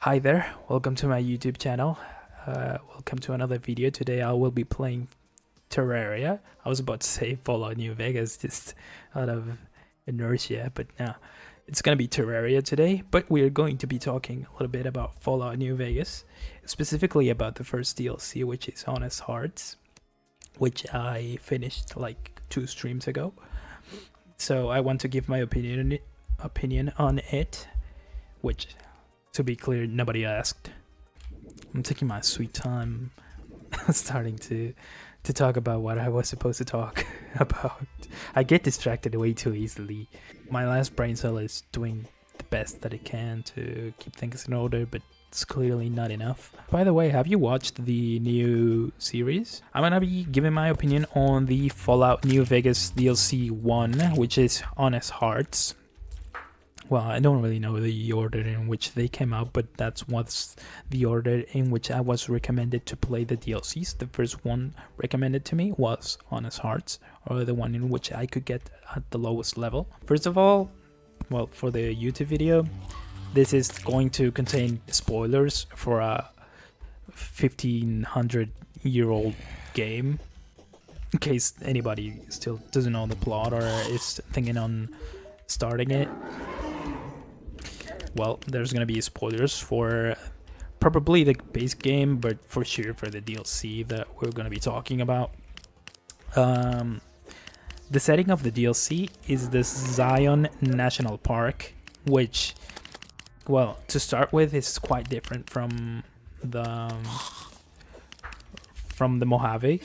Hi there, welcome to my YouTube channel. Welcome to another video. Today I will be playing Terraria. I was about to say Fallout New Vegas just out of inertia, but no, it's gonna be Terraria today. But we're going to be talking a little bit about Fallout New Vegas, specifically about the first DLC, which is Honest Hearts, which I finished like 2 streams ago. So I want to give my opinion on it, which, to be clear, nobody asked. I'm taking my sweet time starting to talk about what I was supposed to talk about. I get distracted way too easily. My last brain cell is doing the best that it can to keep things in order, but it's clearly not enough. By the way, have you watched the new series? I'm gonna be giving my opinion on the Fallout New Vegas DLC 1, which is Honest Hearts. Well, I don't really know the order in which they came out, but that's what's the order in which I was recommended to play the DLCs. The first one recommended to me was Honest Hearts, or the one in which I could get at the lowest level. First of all, well, for the YouTube video, this is going to contain spoilers for a 1500-year-old game, in case anybody still doesn't know the plot or is thinking on starting it. Well, there's gonna be spoilers for probably the base game, but for sure for the DLC that we're gonna be talking about. The setting of the DLC is the Zion National Park, which, well, to start with, is quite different from the Mojave,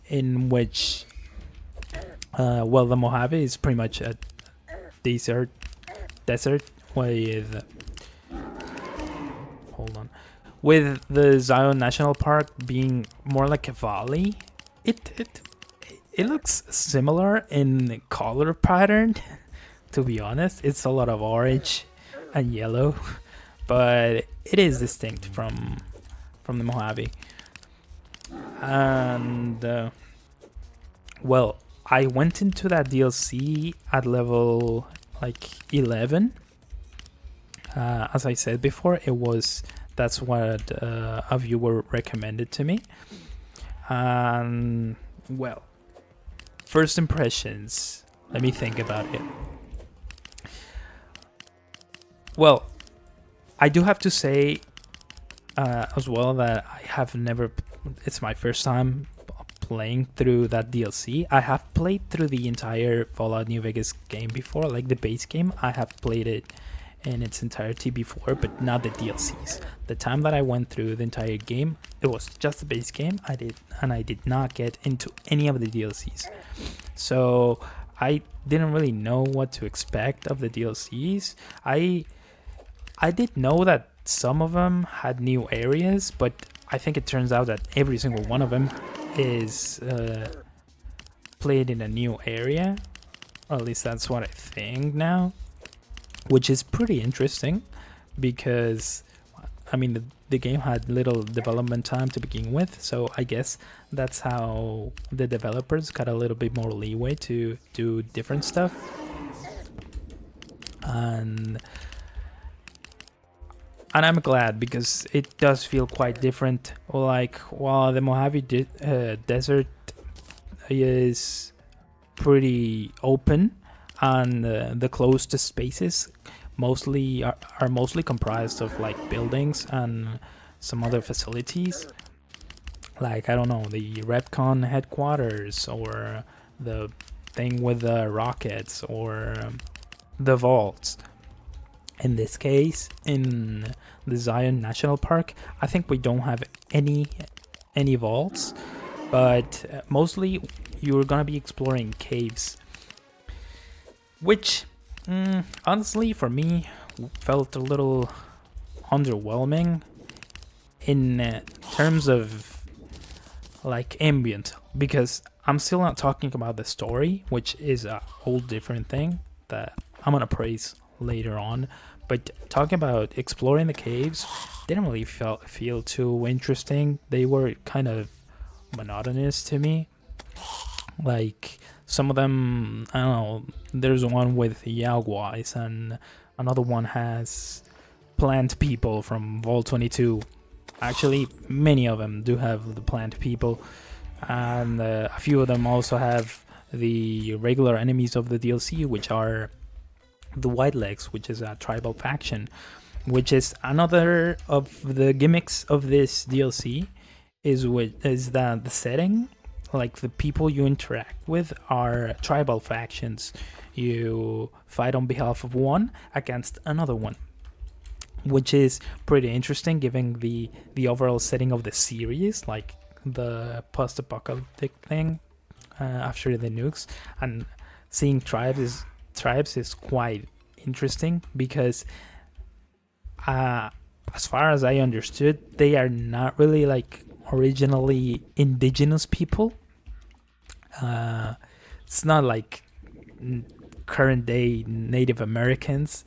in which, well, the Mojave is pretty much a desert with, with the Zion National Park being more like a valley. It looks similar in color pattern. To be honest, it's a lot of orange and yellow, but it is distinct from the Mojave. And well, I went into that DLC at level like 11. As I said before, that's what a viewer recommended to me. And well, first impressions. Let me think about it. Well, I do have to say as well that I have never. It's my first time playing through that DLC. I have played through the entire Fallout New Vegas game before, like the base game. I have played it in its entirety before, but not the DLCs. The time that I went through the entire game, it was just the base game. I did not get into any of the DLCs, so I didn't really know what to expect of the DLCs. I did know that some of them had new areas, but I think it turns out that every single one of them is played in a new area, or at least that's what I think now, which is pretty interesting because, I mean, the game had little development time to begin with, so I guess that's how the developers got a little bit more leeway to do different stuff. And I'm glad, because it does feel quite different. Like, while the Mojave Desert is pretty open, and the closed spaces mostly are mostly comprised of like buildings and some other facilities, like, I don't know, the Repcon headquarters, or the thing with the rockets, or the vaults. In this case, in the Zion National Park, I think we don't have any vaults, but mostly you're gonna be exploring caves, which honestly for me felt a little underwhelming in terms of like ambient, because I'm still not talking about the story, which is a whole different thing that I'm gonna praise later on. But talking about exploring the caves, didn't really feel too interesting. They were kind of monotonous to me. Like, some of them, I don't know, there's one with Yaguais, and another one has plant people from Vault 22. Actually, many of them do have the plant people, and a few of them also have the regular enemies of the DLC, which are the White Legs, which is a tribal faction, which is another of the gimmicks of this DLC. Is that the setting, like the people you interact with, are tribal factions. You fight on behalf of one against another one, which is pretty interesting given the overall setting of the series, like the post-apocalyptic thing after the nukes, and seeing tribes is quite interesting because as far as I understood, they are not really like originally indigenous people. It's not like current day Native Americans.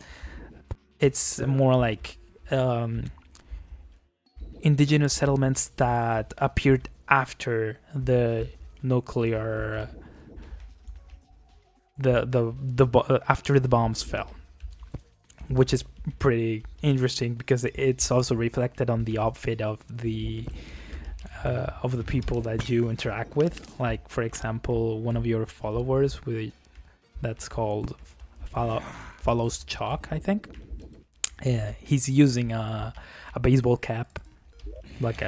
It's more like indigenous settlements that appeared after the nuclear after the bombs fell, which is pretty interesting because it's also reflected on the outfit of the people that you interact with. Like, for example, one of your followers that's called follows Chalk, I think. Yeah, he's using a baseball cap, like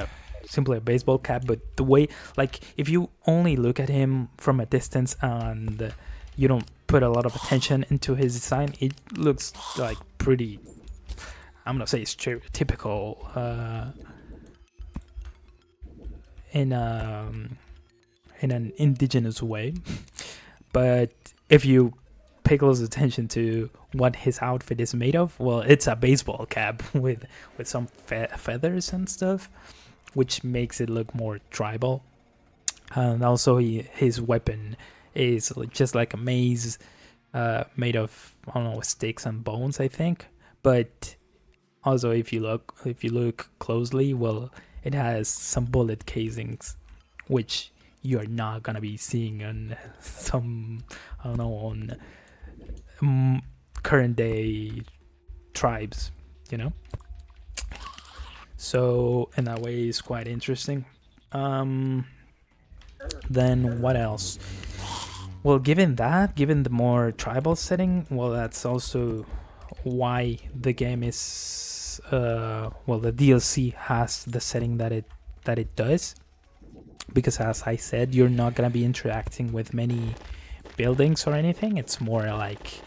simply a baseball cap, but the way, like, if you only look at him from a distance and you don't put a lot of attention into his design, it looks like pretty, I'm gonna say, stereotypical in an indigenous way. But if you pay close attention to what his outfit is made of, well, it's a baseball cap with some feathers and stuff, which makes it look more tribal. And also his weapon is just like a maze made of, I don't know, sticks and bones, I think. But also, if you look closely, well, it has some bullet casings, which you're not gonna be seeing on some, I don't know, on current day tribes, you know. So in that way, it's quite interesting. Then what else? Well, given the more tribal setting, well, that's also why the game is the DLC has the setting that it does, because as I said, you're not gonna be interacting with many buildings or anything. It's more like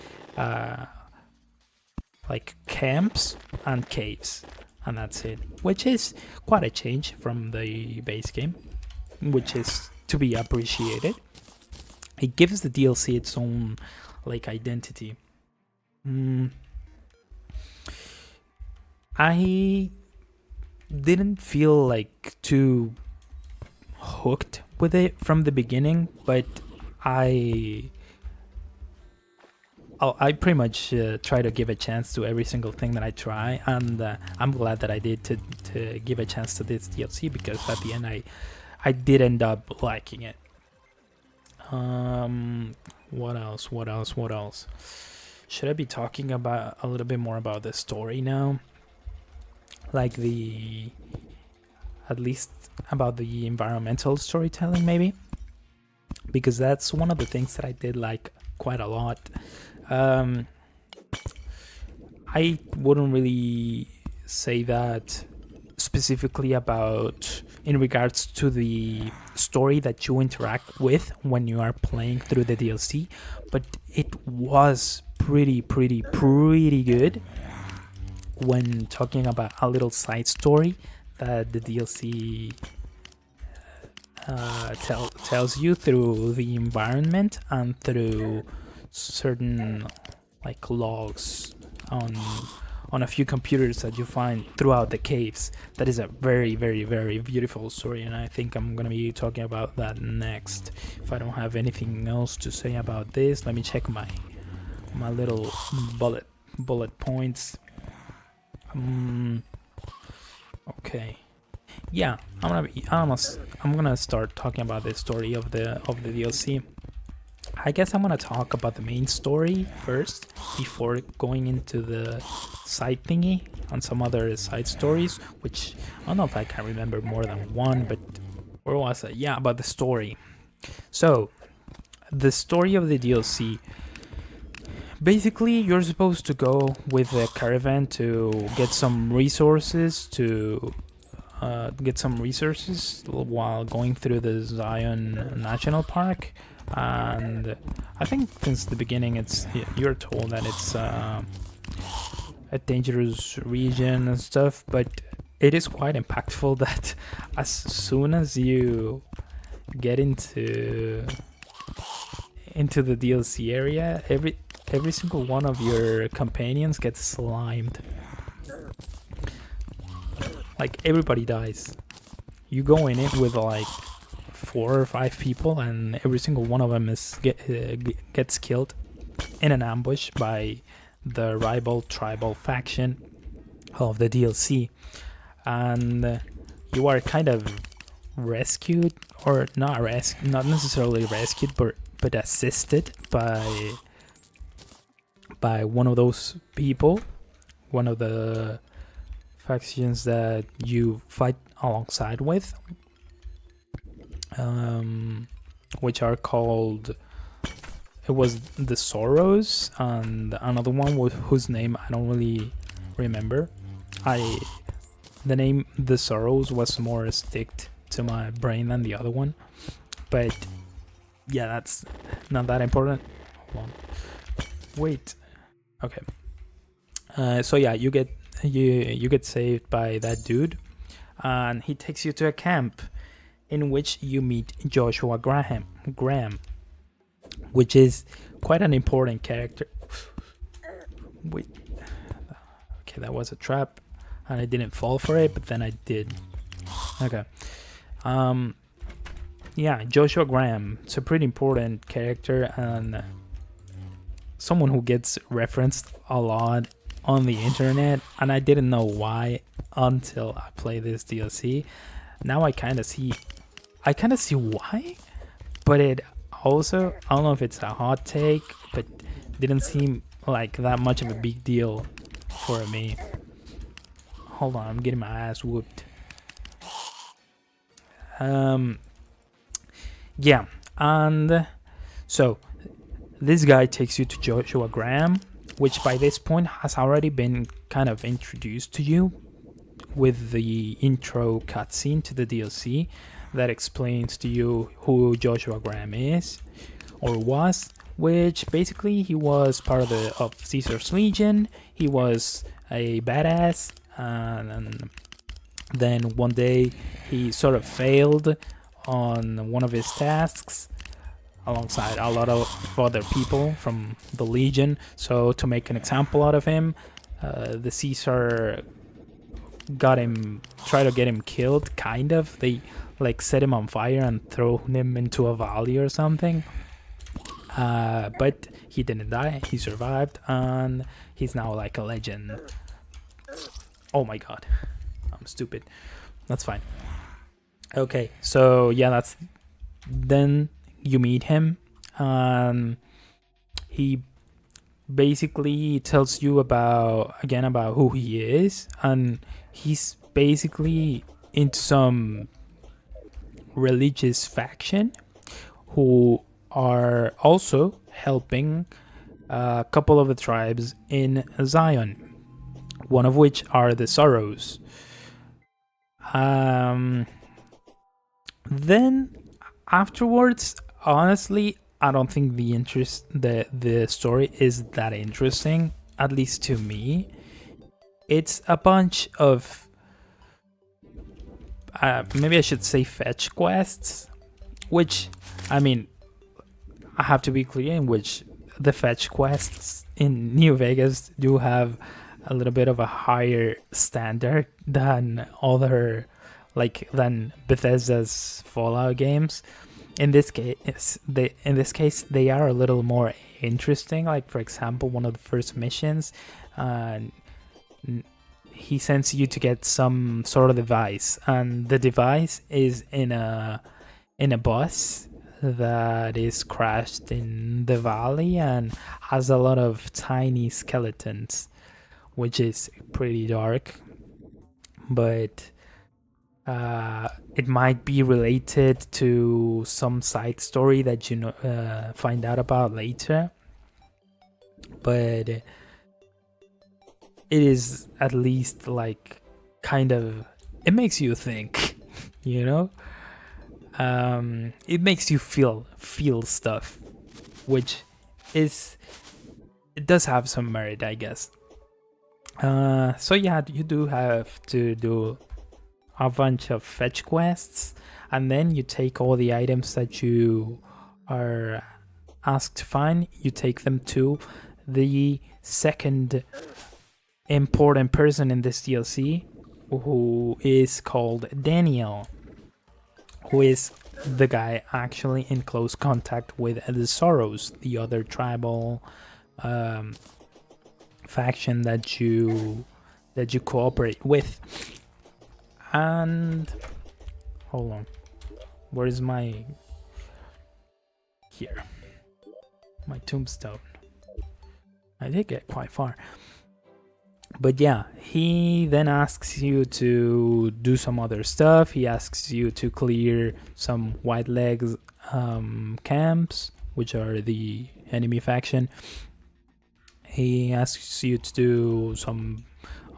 camps and caves, and that's it, which is quite a change from the base game, which is to be appreciated. It gives the DLC its own like identity. I didn't feel like too hooked with it from the beginning, but I pretty much try to give a chance to every single thing that I try, and I'm glad that I did to give a chance to this DLC, because at the end I did end up liking it. What else? Should I be talking about a little bit more about the story now? Like at least about the environmental storytelling, maybe? Because that's one of the things that I did like quite a lot. I wouldn't really say that specifically about in regards to the story that you interact with when you are playing through the DLC, but it was pretty good when talking about a little side story that the DLC tells you through the environment and through certain like logs on a few computers that you find throughout the caves. That is a very beautiful story, and I think I'm gonna be talking about that next. If I don't have anything else to say about this, let me check my little bullet points. Okay, yeah, I'm gonna start talking about the story of the DLC. I guess I'm gonna talk about the main story first before going into the side thingy and some other side stories, which I don't know if I can remember more than one, but where was it? Yeah, about the story. So, the story of the DLC. Basically, you're supposed to go with a caravan to get some resources while going through the Zion National Park. And I think since the beginning, you're told that it's a dangerous region and stuff, but it is quite impactful that as soon as you get into the DLC area, every single one of your companions gets slimed. Like, everybody dies. You go in it with like 4 or 5 people, and every single one of them gets killed in an ambush by the rival tribal faction of the DLC, and you are kind of rescued, or not necessarily rescued, but assisted by one of those people, one of the factions that you fight alongside with, which are called, it was the Sorrows, and another one whose name I don't really remember. The name the Sorrows was more sticked to my brain than the other one, but yeah, that's not that important. Hold on. Wait. Okay. So yeah, you get saved by that dude, and he takes you to a camp in which you meet Joshua Graham, which is quite an important character. Wait. Okay, that was a trap, and I didn't fall for it, but then I did. Okay. Yeah, Joshua Graham. It's a pretty important character, and someone who gets referenced a lot on the internet, and I didn't know why until I play this DLC. Now I kind of see why, but it also, I don't know if it's a hot take, but didn't seem like that much of a big deal for me. Hold on, I'm getting my ass whooped. Yeah, and so this guy takes you to Joshua Graham, which by this point has already been kind of introduced to you with the intro cutscene to the DLC that explains to you who Joshua Graham is, or was, which basically he was part of Caesar's Legion. He was a badass, and then one day he sort of failed on one of his tasks alongside a lot of other people from the Legion. So to make an example out of him, the Caesar tried to get him killed, kind of. They like set him on fire and throw him into a valley or something. But he didn't die, he survived, and he's now like a legend. Oh my god, I'm stupid. That's fine. Okay, so yeah, then you meet him, and he basically tells you about who he is, and he's basically into some religious faction who are also helping a couple of the tribes in Zion, one of which are the Sorrows. Then afterwards, honestly, I don't think the story is that interesting, at least to me. It's a bunch of maybe I should say fetch quests, which, I mean, I have to be clear, in which the fetch quests in New Vegas do have a little bit of a higher standard than than Bethesda's Fallout games. In this case, they are a little more interesting. Like, for example, one of the first missions, he sends you to get some sort of device, and the device is in a bus that is crashed in the valley and has a lot of tiny skeletons, which is pretty dark, but it might be related to some side story that you know find out about later. But it is at least like kind of, it makes you think, you know. It makes you feel stuff, which is, it does have some merit, I guess. So yeah, you do have to do a bunch of fetch quests, and then you take all the items that you are asked to find, you take them to the second important person in this DLC, who is called Daniel, who is the guy actually in close contact with the Sorrows, the other tribal faction that you cooperate with. And hold on, where is my, here, my tombstone? I did get quite far. But yeah, he then asks you to do some other stuff. He asks you to clear some White Legs camps, which are the enemy faction. He asks you to do some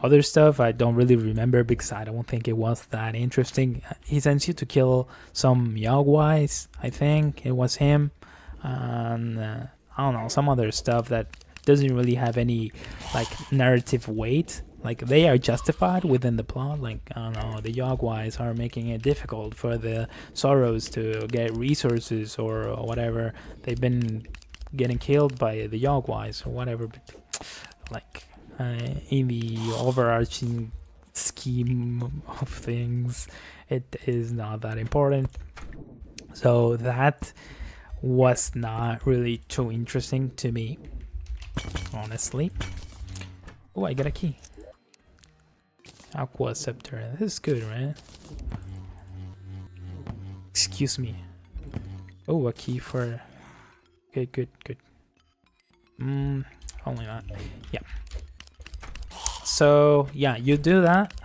other stuff I don't really remember because I don't think it was that interesting. He sends you to kill some Yogwais, I think it was him, and I don't know, some other stuff that doesn't really have any like narrative weight. Like, they are justified within the plot. Like, I don't know, the Yogwais are making it difficult for the Sorrows to get resources or whatever. They've been getting killed by the Yogwais or whatever. But like, in the overarching scheme of things, it is not that important. So that was not really too interesting to me, honestly. Oh, I got a key. Aqua Scepter. This is good, right? Excuse me. Oh, a key for... Good. Only that. Yeah. So, yeah, you do that.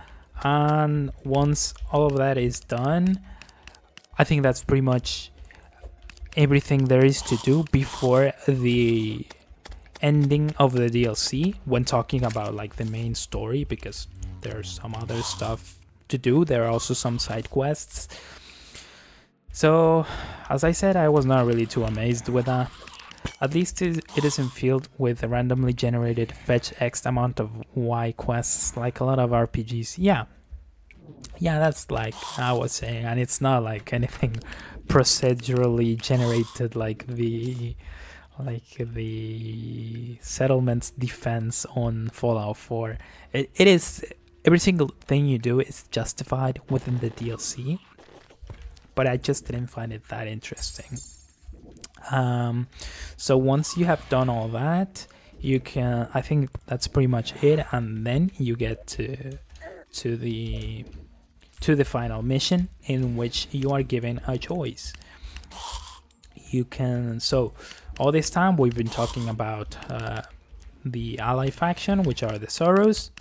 And once all of that is done, I think that's pretty much everything there is to do before the ending of the DLC, when talking about like the main story, because there's some other stuff to do. There are also some side quests. So, as I said, I was not really too amazed with that. At least it isn't filled with a randomly generated fetch X amount of Y quests like a lot of RPGs. Yeah, that's like I was saying, and it's not like anything procedurally generated like the settlements defense on Fallout 4. It is, every single thing you do is justified within the DLC, but I just didn't find it that interesting. So once you have done all that, you can, I think that's pretty much it, and then you get to the final mission, in which you are given a choice. You can, so all this time we've been talking about the ally faction, which are the Sorrows,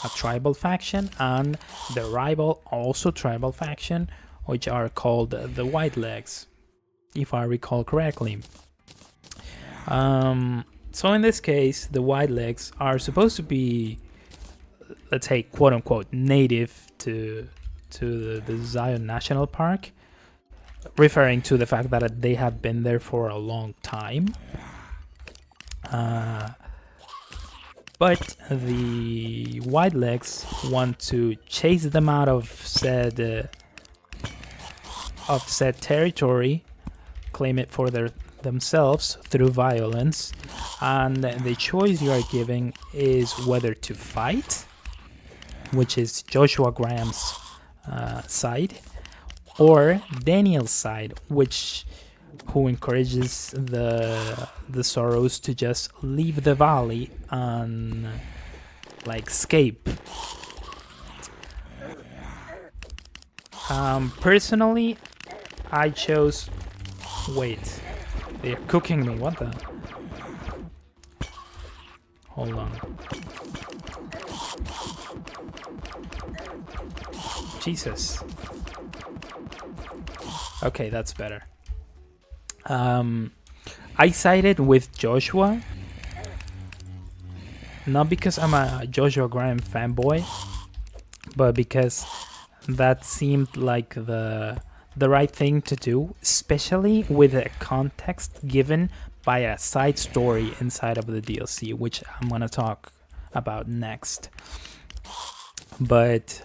a tribal faction, and the rival, also tribal faction, which are called the White Legs, if I recall correctly. So in this case, the White Legs are supposed to be, let's say, quote unquote, native to the Zion National Park, referring to the fact that they have been there for a long time. But the White Legs want to chase them out of said territory, claim it for themselves through violence, and the choice you are giving is whether to fight, which is Joshua Graham's side, or Daniel's side, who encourages the Sorrows to just leave the valley and like escape. Personally, I chose... Wait, they're cooking me. What the? Hold on. Jesus. Okay, that's better. I sided with Joshua, not because I'm a Joshua Graham fanboy, but because that seemed like the right thing to do, especially with the context given by a side story inside of the DLC, which I'm gonna talk about next. But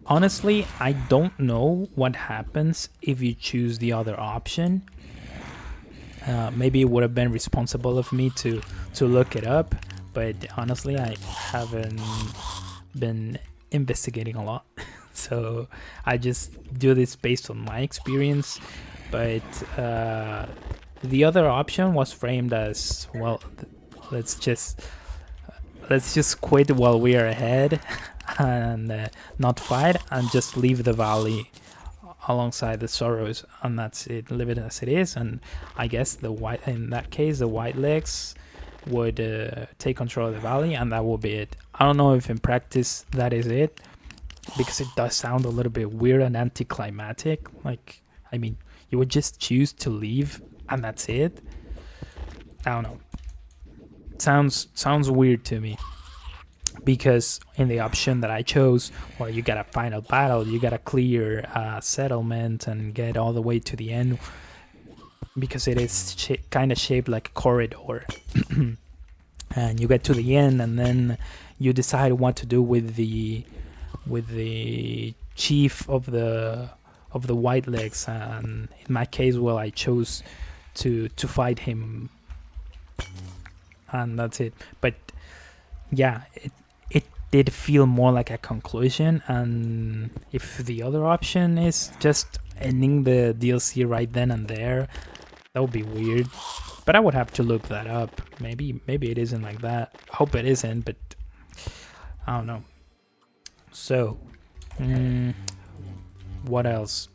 honestly, I don't know what happens if you choose the other option. Maybe it would have been responsible of me to look it up, but honestly, I haven't been investigating a lot. So I just do this based on my experience. But the other option was framed as, well, let's just quit while we are ahead and not fight and just leave the valley alongside the sorrows, and that's it. Leave it as it is. And I guess in that case the white legs would take control of the valley, and that will be it. I don't know if in practice that is it, because it does sound a little bit weird and anticlimactic. Like, I mean, you would just choose to leave and that's it. I don't know. Sounds weird to me, because in the option that I chose, well, you got a final battle, you got to clear a settlement and get all the way to the end, because it is kind of shaped like a corridor. And you get to the end, and then you decide what to do with the chief of the white legs. And in my case, well, I chose to fight him, and that's it. But yeah, it did feel more like a conclusion. And if the other option is just ending the DLC right then and there, that would be weird. But I would have to look that up. Maybe it isn't like that. I hope it isn't, but I don't know. So what else?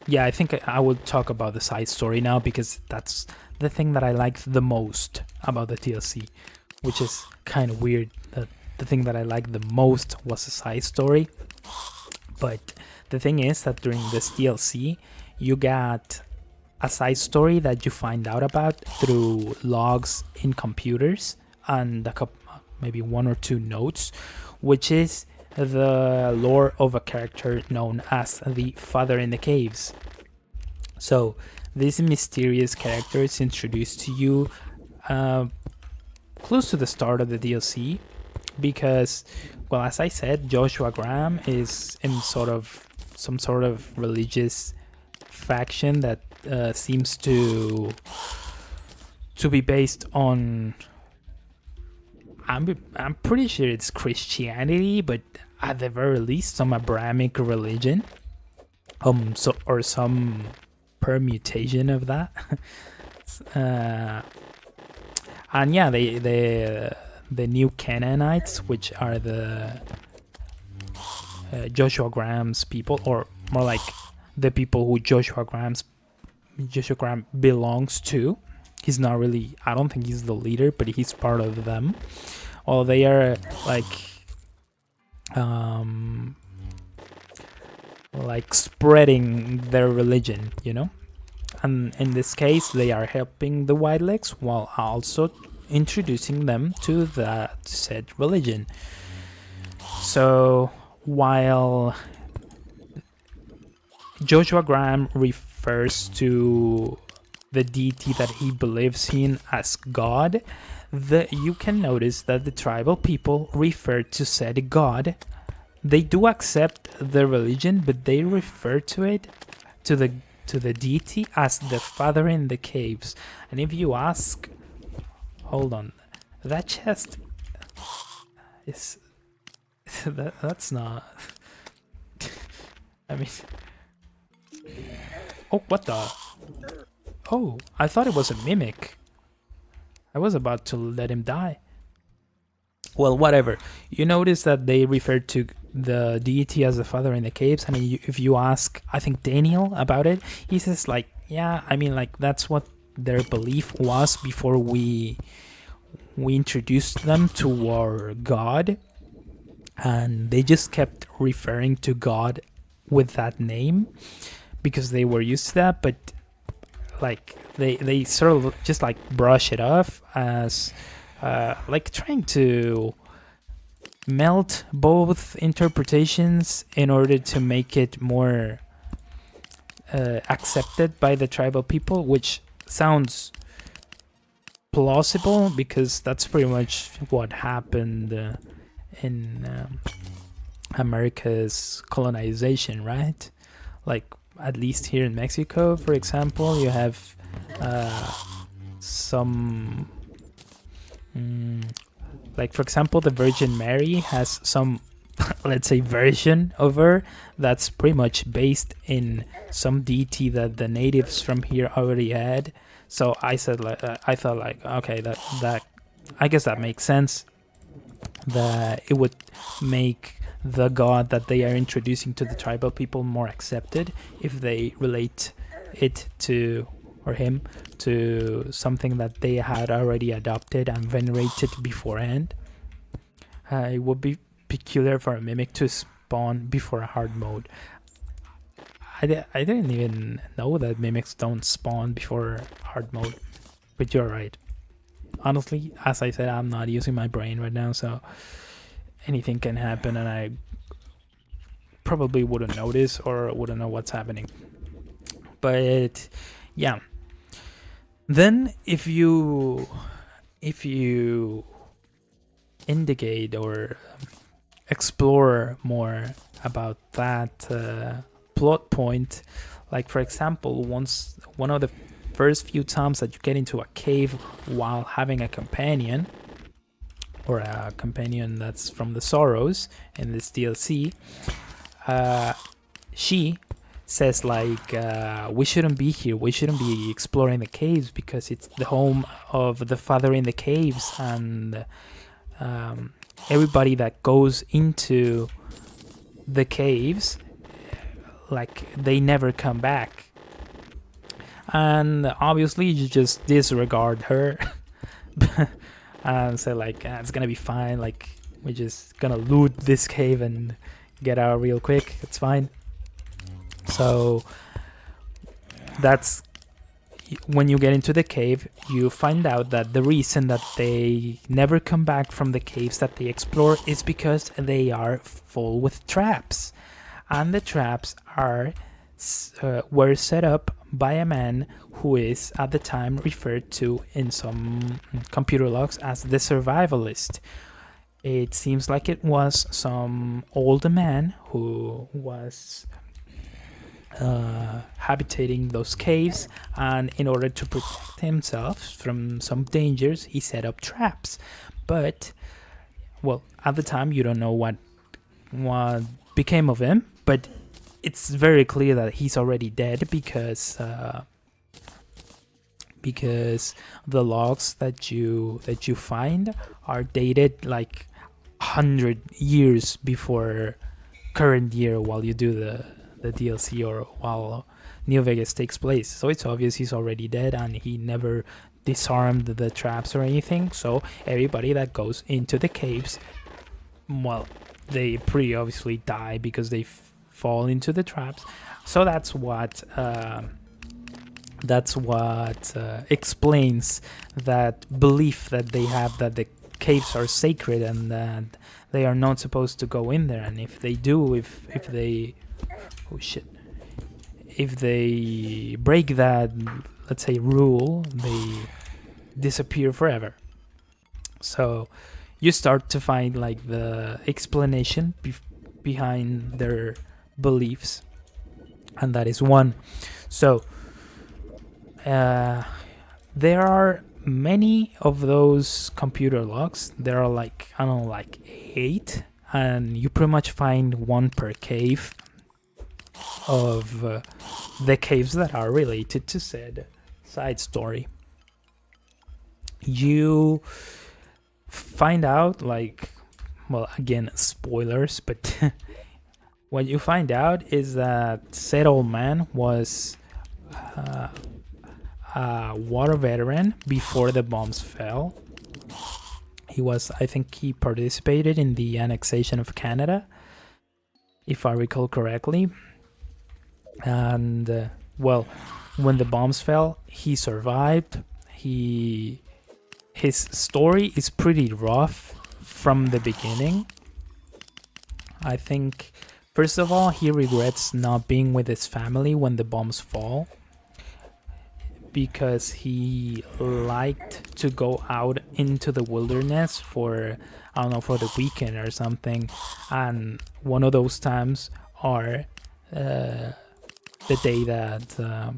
Yeah, I think I will talk about the side story now, because that's the thing that I like the most about the DLC, which is kind of weird that the thing that I like the most was a side story. But the thing is that during this DLC, you got a side story that you find out about through logs in computers and a couple, maybe one or two notes, which is the lore of a character known as the Father in the Caves. So this mysterious character is introduced to you close to the start of the DLC, because, well, as I said, Joshua Graham is in some sort of religious faction that seems to be based on, I'm pretty sure it's Christianity, but at the very least some Abrahamic religion, or some permutation of that. And yeah, the new Canaanites, which are the Joshua Graham's people, or more like the people who Joshua Graham belongs to. He's not really, I don't think he's the leader, but he's part of them. Well, they are like spreading their religion, you know? And in this case, they are helping the White Legs while also introducing them to that said religion. So while Joshua Graham refers to the deity that he believes in as God, you can notice that the tribal people refer to said God. They do accept the religion, but they refer to it, to the deity, as the Father in the Caves. And if you ask, hold on, that chest is that's not. I mean, oh, what the? Oh, I thought it was a mimic. I was about to let him die. Well, whatever. You notice that they refer to the deity as the Father in the Caves, and if you ask, I think, Daniel about it, he says, like, yeah, I mean, like, that's what their belief was before we introduced them to our God. and they just kept referring to God with that name because they were used to that, but like they sort of just like brush it off as like trying to melt both interpretations in order to make it more accepted by the tribal people, which sounds plausible because that's pretty much what happened in America's colonization, right? Like, at least here in Mexico, for example, you have some like, for example, the Virgin Mary has some let's say version of her that's pretty much based in some deity that the natives from here already had. So I thought like, okay, that I guess that makes sense, that it would make the god that they are introducing to the tribal people more accepted if they relate it to, or him, to something that they had already adopted and venerated beforehand. It would be peculiar for a mimic to spawn before a hard mode. I didn't even know that mimics don't spawn before hard mode, but you're right. Honestly, as I said, I'm not using my brain right now, so anything can happen and I probably wouldn't notice or wouldn't know what's happening. But yeah, then if you indicate or explore more about that plot point, like for example, one of the first few times that you get into a cave while having a companion, or a companion that's from the Sorrows in this DLC, she says like, we shouldn't be here, we shouldn't be exploring the caves because it's the home of the Father in the Caves, and everybody that goes into the caves, like, they never come back. And obviously you just disregard her and say like, it's gonna be fine, like, we're just gonna loot this cave and get out real quick, it's fine. So that's when you get into the cave, you find out that the reason that they never come back from the caves that they explore is because they are full with traps, and the traps are were set up by a man who is at the time referred to in some computer logs as the survivalist. It seems like it was some old man who was habitating those caves, and in order to protect himself from some dangers, he set up traps. But, well, at the time you don't know what became of him, but it's very clear that he's already dead because the logs that you find are dated like 100 years before current year while you do the DLC, or while New Vegas takes place. So it's obvious he's already dead and he never disarmed the traps or anything. So everybody that goes into the caves, well, they pretty obviously die because they fall into the traps. So that's what explains that belief that they have, that the caves are sacred and that they are not supposed to go in there. And if they do, if they break that, let's say, rule, they disappear forever. So you start to find like the explanation behind their beliefs, and that is one. So there are many of those computer logs. There are like, I don't know, like 8, and you pretty much find one per cave of the caves that are related to said side story. You find out, like, well, again, spoilers, but what you find out is that said old man was a war veteran before the bombs fell. I think he participated in the annexation of Canada, if I recall correctly. And well, when the bombs fell, he survived. His story is pretty rough from the beginning. I think, first of all, he regrets not being with his family when the bombs fall, because he liked to go out into the wilderness for, I don't know, for the weekend or something. And one of those times are the day that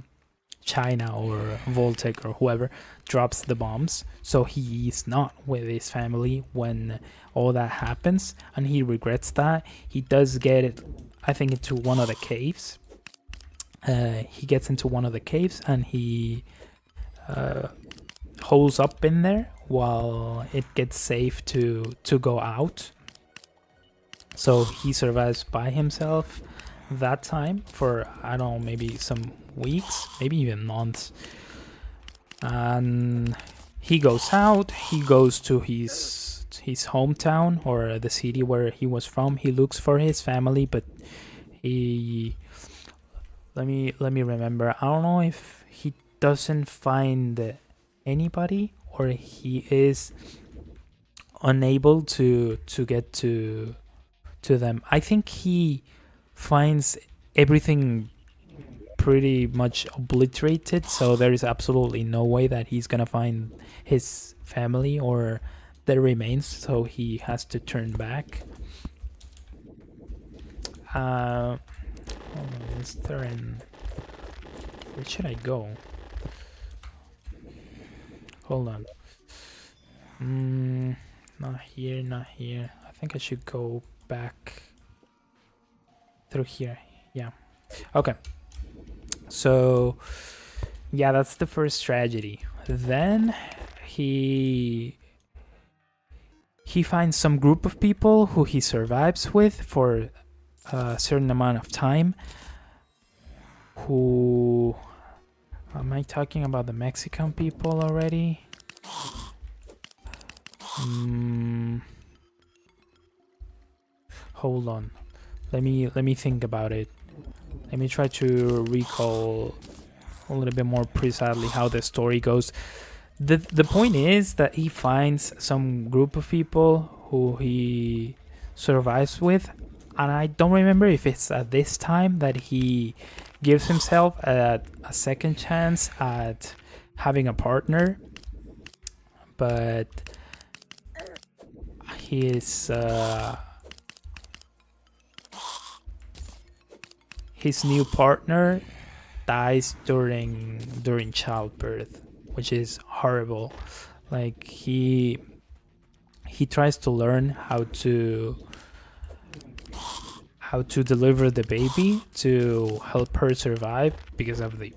China or Voltec or whoever drops the bombs. So he is not with his family when all that happens, and he regrets that. He does get it, I think, into one of the caves. He gets into one of the caves and he holes up in there while it gets safe to go out. So he survives by himself that time for, I don't know, maybe some weeks, maybe even months. And he goes out, he goes to his hometown or the city where he was from. He looks for his family, but he, let me remember, I don't know if he doesn't find anybody or he is unable to get to them. I think he finds everything pretty much obliterated, so there is absolutely no way that he's gonna find his family or their remains, so he has to turn back. Is there an... Where should I go? Hold on. Not here, not here. I think I should go back through here. Yeah. Okay. So, yeah, that's the first tragedy. Then he finds some group of people who he survives with for a certain amount of time. Who... Am I talking about the Mexican people already? Hold on. Let me think about it. Let me try to recall a little bit more precisely how the story goes. The point is that he finds some group of people who he survives with, and I don't remember if it's at this time that he gives himself a second chance at having a partner, but his new partner dies during childbirth, which is horrible. Like he tries to learn how to deliver the baby to help her survive because of the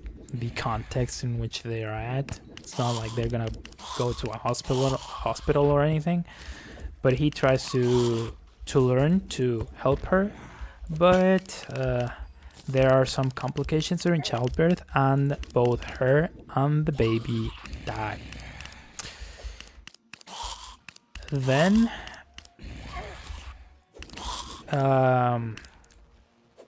context in which they are at. It's not like they're gonna go to a hospital or anything, but he tries to learn to help her, but there are some complications during childbirth, and both her and the baby die. Then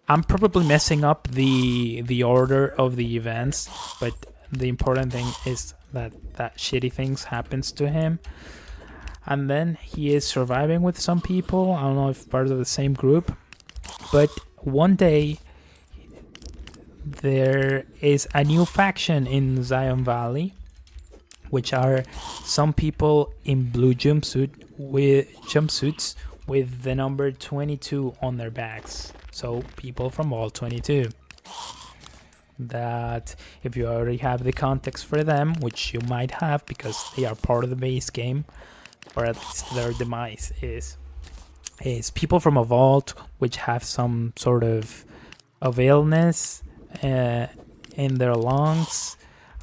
I'm probably messing up the order of the events, but the important thing is that shitty things happens to him, and then he is surviving with some people. I don't know if part of the same group, but one day there is a new faction in Zion Valley, which are some people in blue jumpsuits with the number 22 on their backs. So people from all 22. That, if you already have the context for them, which you might have because they are part of the base game, or at least their demise is people from a vault which have some sort of illness in their lungs,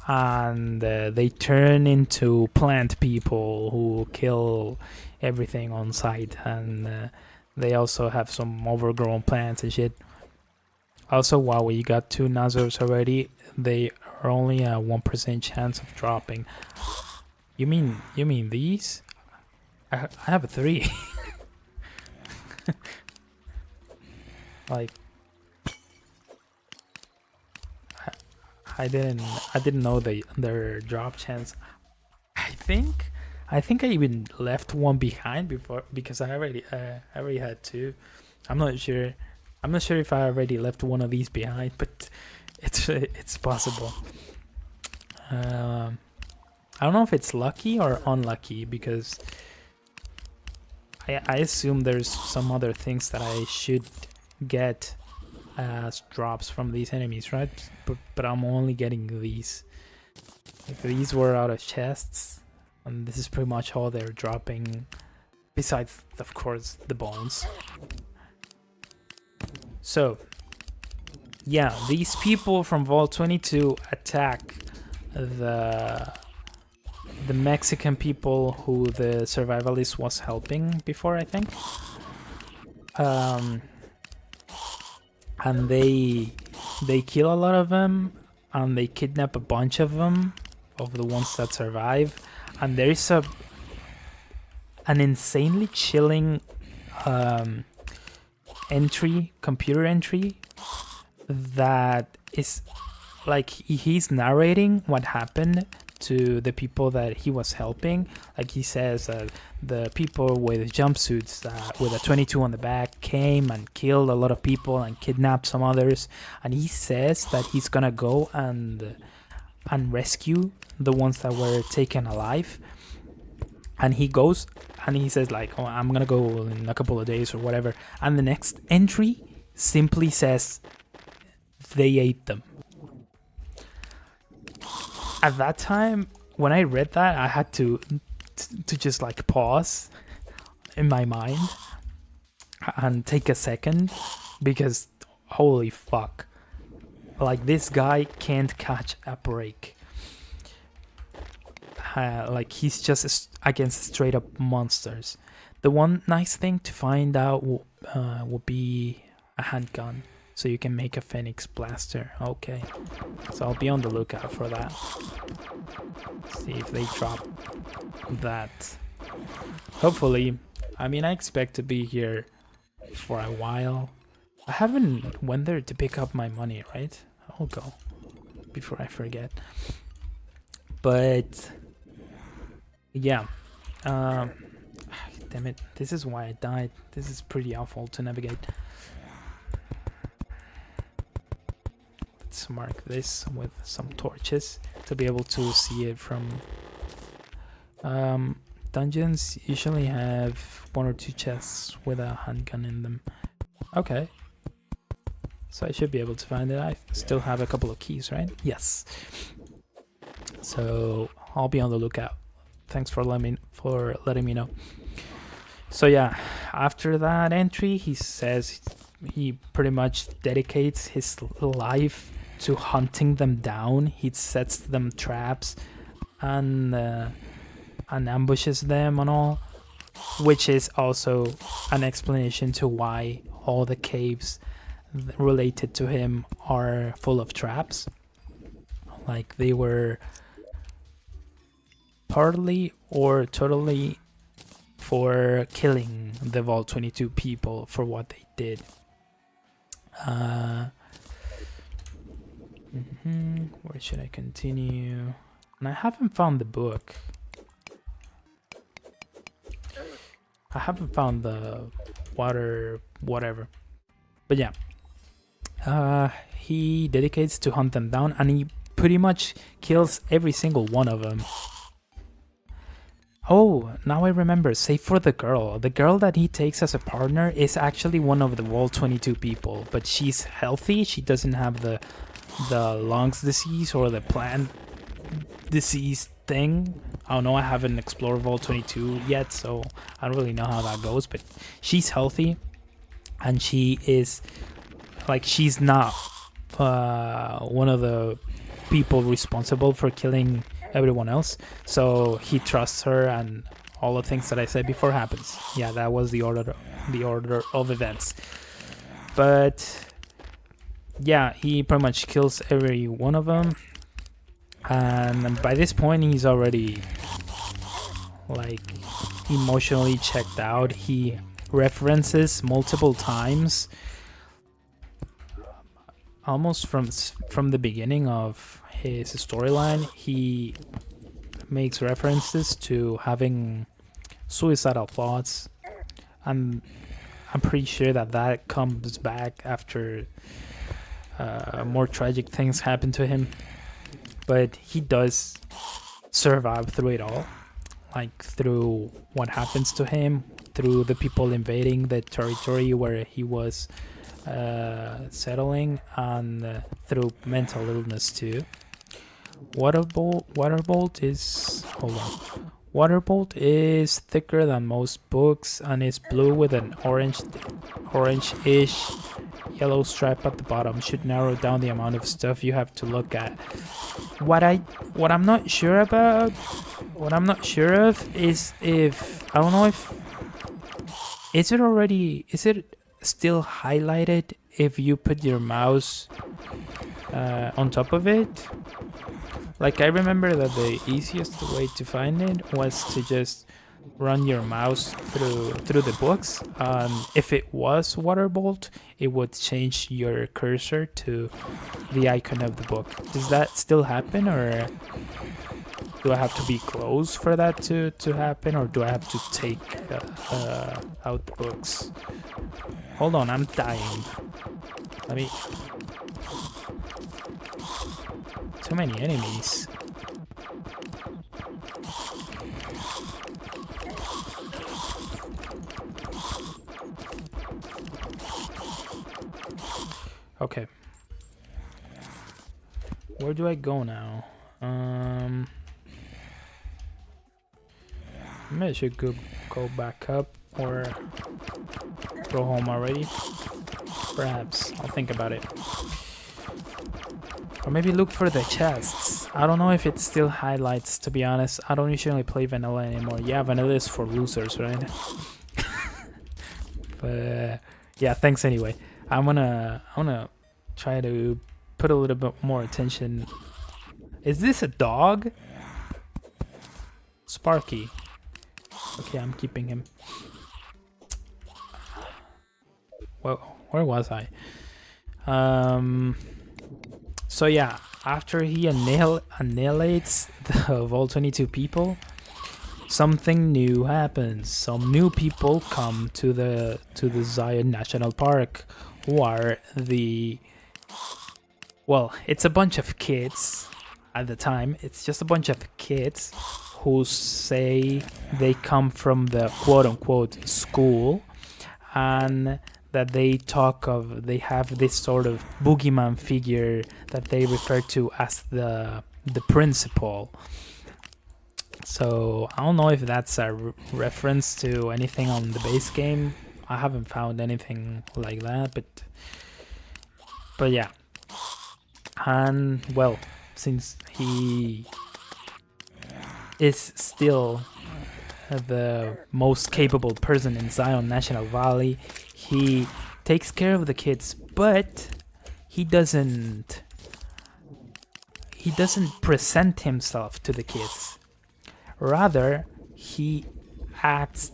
and they turn into plant people who kill everything on sight, and they also have some overgrown plants and shit. Also, wow, we got 2 Nazars already. They are only a 1% chance of dropping. You mean these? I have a 3. Like I didn't know their drop chance. I think I even left one behind before, because I already had 2. I'm not sure. I'm not sure if I already left one of these behind, but it's possible. I don't know if it's lucky or unlucky, because I assume there's some other things that I should get as drops from these enemies, right? But I'm only getting these. If these were out of chests, and this is pretty much all they're dropping, besides, of course, the bones. So, yeah, these people from Vault 22 attack the Mexican people who the survivalist was helping before, I think. And they kill a lot of them, and they kidnap a bunch of them, of the ones that survive. And there is an insanely chilling computer entry that is like he's narrating what happened to the people that he was helping. Like he says, the people with jumpsuits with a 22 on the back came and killed a lot of people and kidnapped some others, and he says that he's gonna go and rescue the ones that were taken alive. And he goes and he says like, oh, I'm gonna go in a couple of days or whatever, and the next entry simply says they ate them. At that time, when I read that, I had to just like pause in my mind and take a second, because holy fuck, like this guy can't catch a break. Like he's just against straight up monsters. The one nice thing to find out would be a handgun, so you can make a Phoenix blaster. Okay, so I'll be on the lookout for that. See if they drop that. Hopefully. I mean, I expect to be here for a while. I haven't went there to pick up my money, right? I'll go before I forget. But yeah, damn it, this is why I died. This is pretty awful to navigate. Let's mark this with some torches to be able to see it from dungeons usually have 1 or 2 chests with a handgun in them. Okay, so I should be able to find it. I still have a couple of keys, right? Yes. So I'll be on the lookout. Thanks for letting me know. So yeah, after that entry, he says he pretty much dedicates his life to hunting them down. He sets them traps and ambushes them and all, which is also an explanation to why all the caves related to him are full of traps. Like they were partly or totally for killing the Vault 22 people for what they did. Where should I continue? And I haven't found the book. I haven't found the water, whatever. But yeah, he dedicates to hunt them down, and he pretty much kills every single one of them. Oh, now I remember, save for the girl. The girl that he takes as a partner is actually one of the Vault 22 people, but she's healthy. She doesn't have the lungs disease or the plant disease thing. I don't know, I haven't explored Vault 22 yet, so I don't really know how that goes, but she's healthy, and she is, like, she's not one of the people responsible for killing everyone else, so he trusts her, and all the things that I said before happens. Yeah, that was the order of events. But yeah, he pretty much kills every one of them, and by this point he's already like emotionally checked out. He references multiple times, almost from the beginning of his storyline. He makes references to having suicidal thoughts, and I'm pretty sure that comes back after more tragic things happen to him. But he does survive through it all, like through what happens to him, through the people invading the territory where he was settling, and through mental illness too. Waterbolt is, hold on. Waterbolt is thicker than most books and is blue with an orange-ish yellow stripe at the bottom. Should narrow down the amount of stuff you have to look at. What I'm not sure about, what I'm not sure of is if, I don't know if, is it still highlighted if you put your mouse on top of it? Like, I remember that the easiest way to find it was to just run your mouse through the books. If it was Waterbolt, it would change your cursor to the icon of the book. Does that still happen, or do I have to be close for that to happen, or do I have to take out the books? Hold on, I'm dying. Let me... Too many enemies. Okay. Where do I go now? Maybe I should go back up or go home already. Perhaps. I'll think about it. Or maybe look for the chests. I don't know if it still highlights, to be honest. I don't usually play vanilla anymore. Yeah, vanilla is for losers, right? But yeah, thanks anyway. I'm gonna try to put a little bit more attention. Is this a dog? Sparky. Okay, I'm keeping him. Well, where was I? So yeah, after he annihilates the Vol-22 people, something new happens. Some new people come to the Zion National Park, who are well, it's a bunch of kids at the time. It's just a bunch of kids who say they come from the quote-unquote school, and that they have this sort of boogeyman figure that they refer to as the principal. So I don't know if that's a reference to anything on the base game. I haven't found anything like that, but yeah. And well, since he is still the most capable person in Zion National Valley, he takes care of the kids, but he doesn't present himself to the kids. Rather, he acts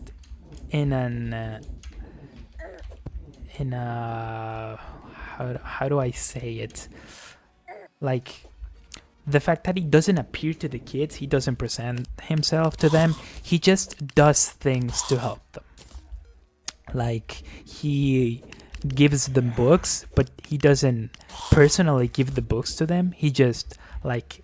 in a how do I say it? Like, the fact that he doesn't appear to the kids, he doesn't present himself to them, he just does things to help them. Like, he gives them books, but he doesn't personally give the books to them. He just, like,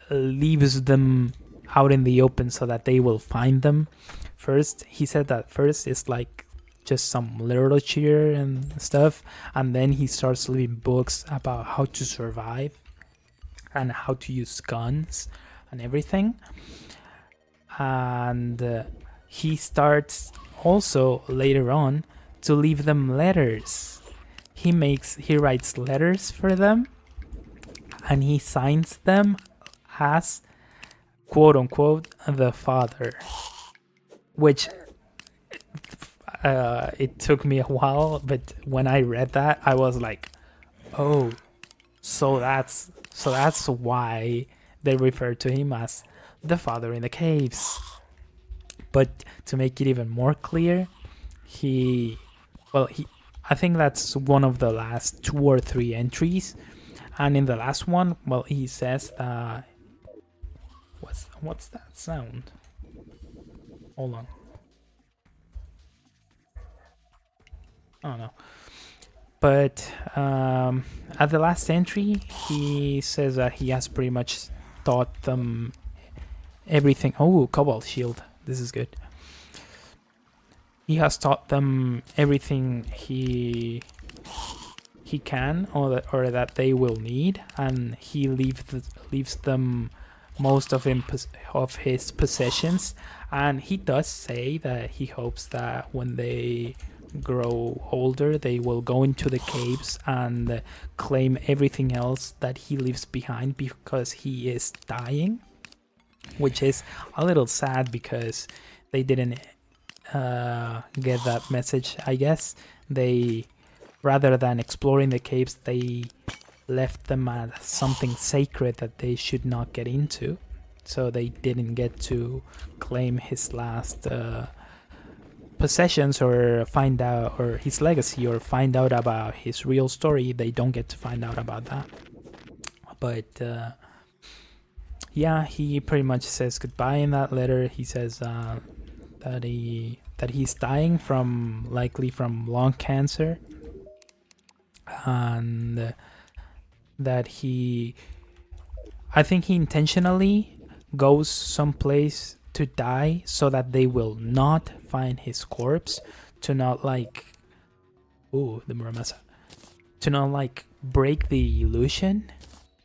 leaves them out in the open so that they will find them. First, he said that first it's like just some literature and stuff, and then he starts leaving books about how to survive and how to use guns and everything. And he starts also later on to leave them letters. He writes letters for them, and he signs them as quote unquote the father, which it took me a while, but when I read that, I was like, oh, so that's why they refer to him as the father in the caves. But to make it even more clear, he, well, he, I think that's one of the last 2 or 3 entries, and in the last one, well, he says that what's that sound? Hold on. Oh no. But at the last entry, he says that he has pretty much taught them everything. Oh, Cobalt Shield. This is good. He has taught them everything he can, or that they will need, and he leaves them most of his possessions. And he does say that he hopes that when they grow older, they will go into the caves and claim everything else that he leaves behind, because he is dying, which is a little sad because they didn't get that message. I guess they, rather than exploring the caves, they left them as something sacred that they should not get into, so they didn't get to claim his last possessions, or find out, or his legacy, or find out about his real story. They don't get to find out about that. But yeah, he pretty much says goodbye in that letter. He says that he's dying from, likely from lung cancer, and that I think he intentionally goes someplace to die so that they will not find his corpse, to not like, ooh, the Muramasa, to not like break the illusion.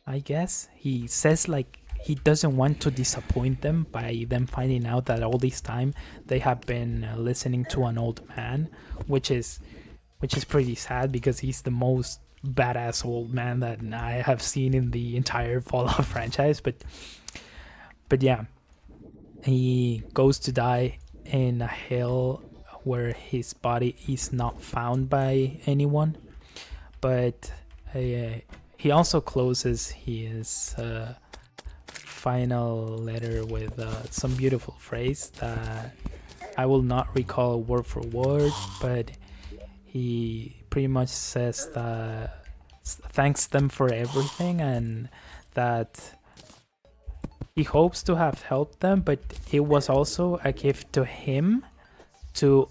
I guess he says like he doesn't want to disappoint them by them finding out that all this time they have been listening to an old man, which is pretty sad, because he's the most badass old man that I have seen in the entire Fallout franchise. But yeah, he goes to die in a hill where his body is not found by anyone. But he also closes his final letter with some beautiful phrase that I will not recall word for word, but he pretty much says that thanks them for everything, and that he hopes to have helped them, but it was also a gift to him to,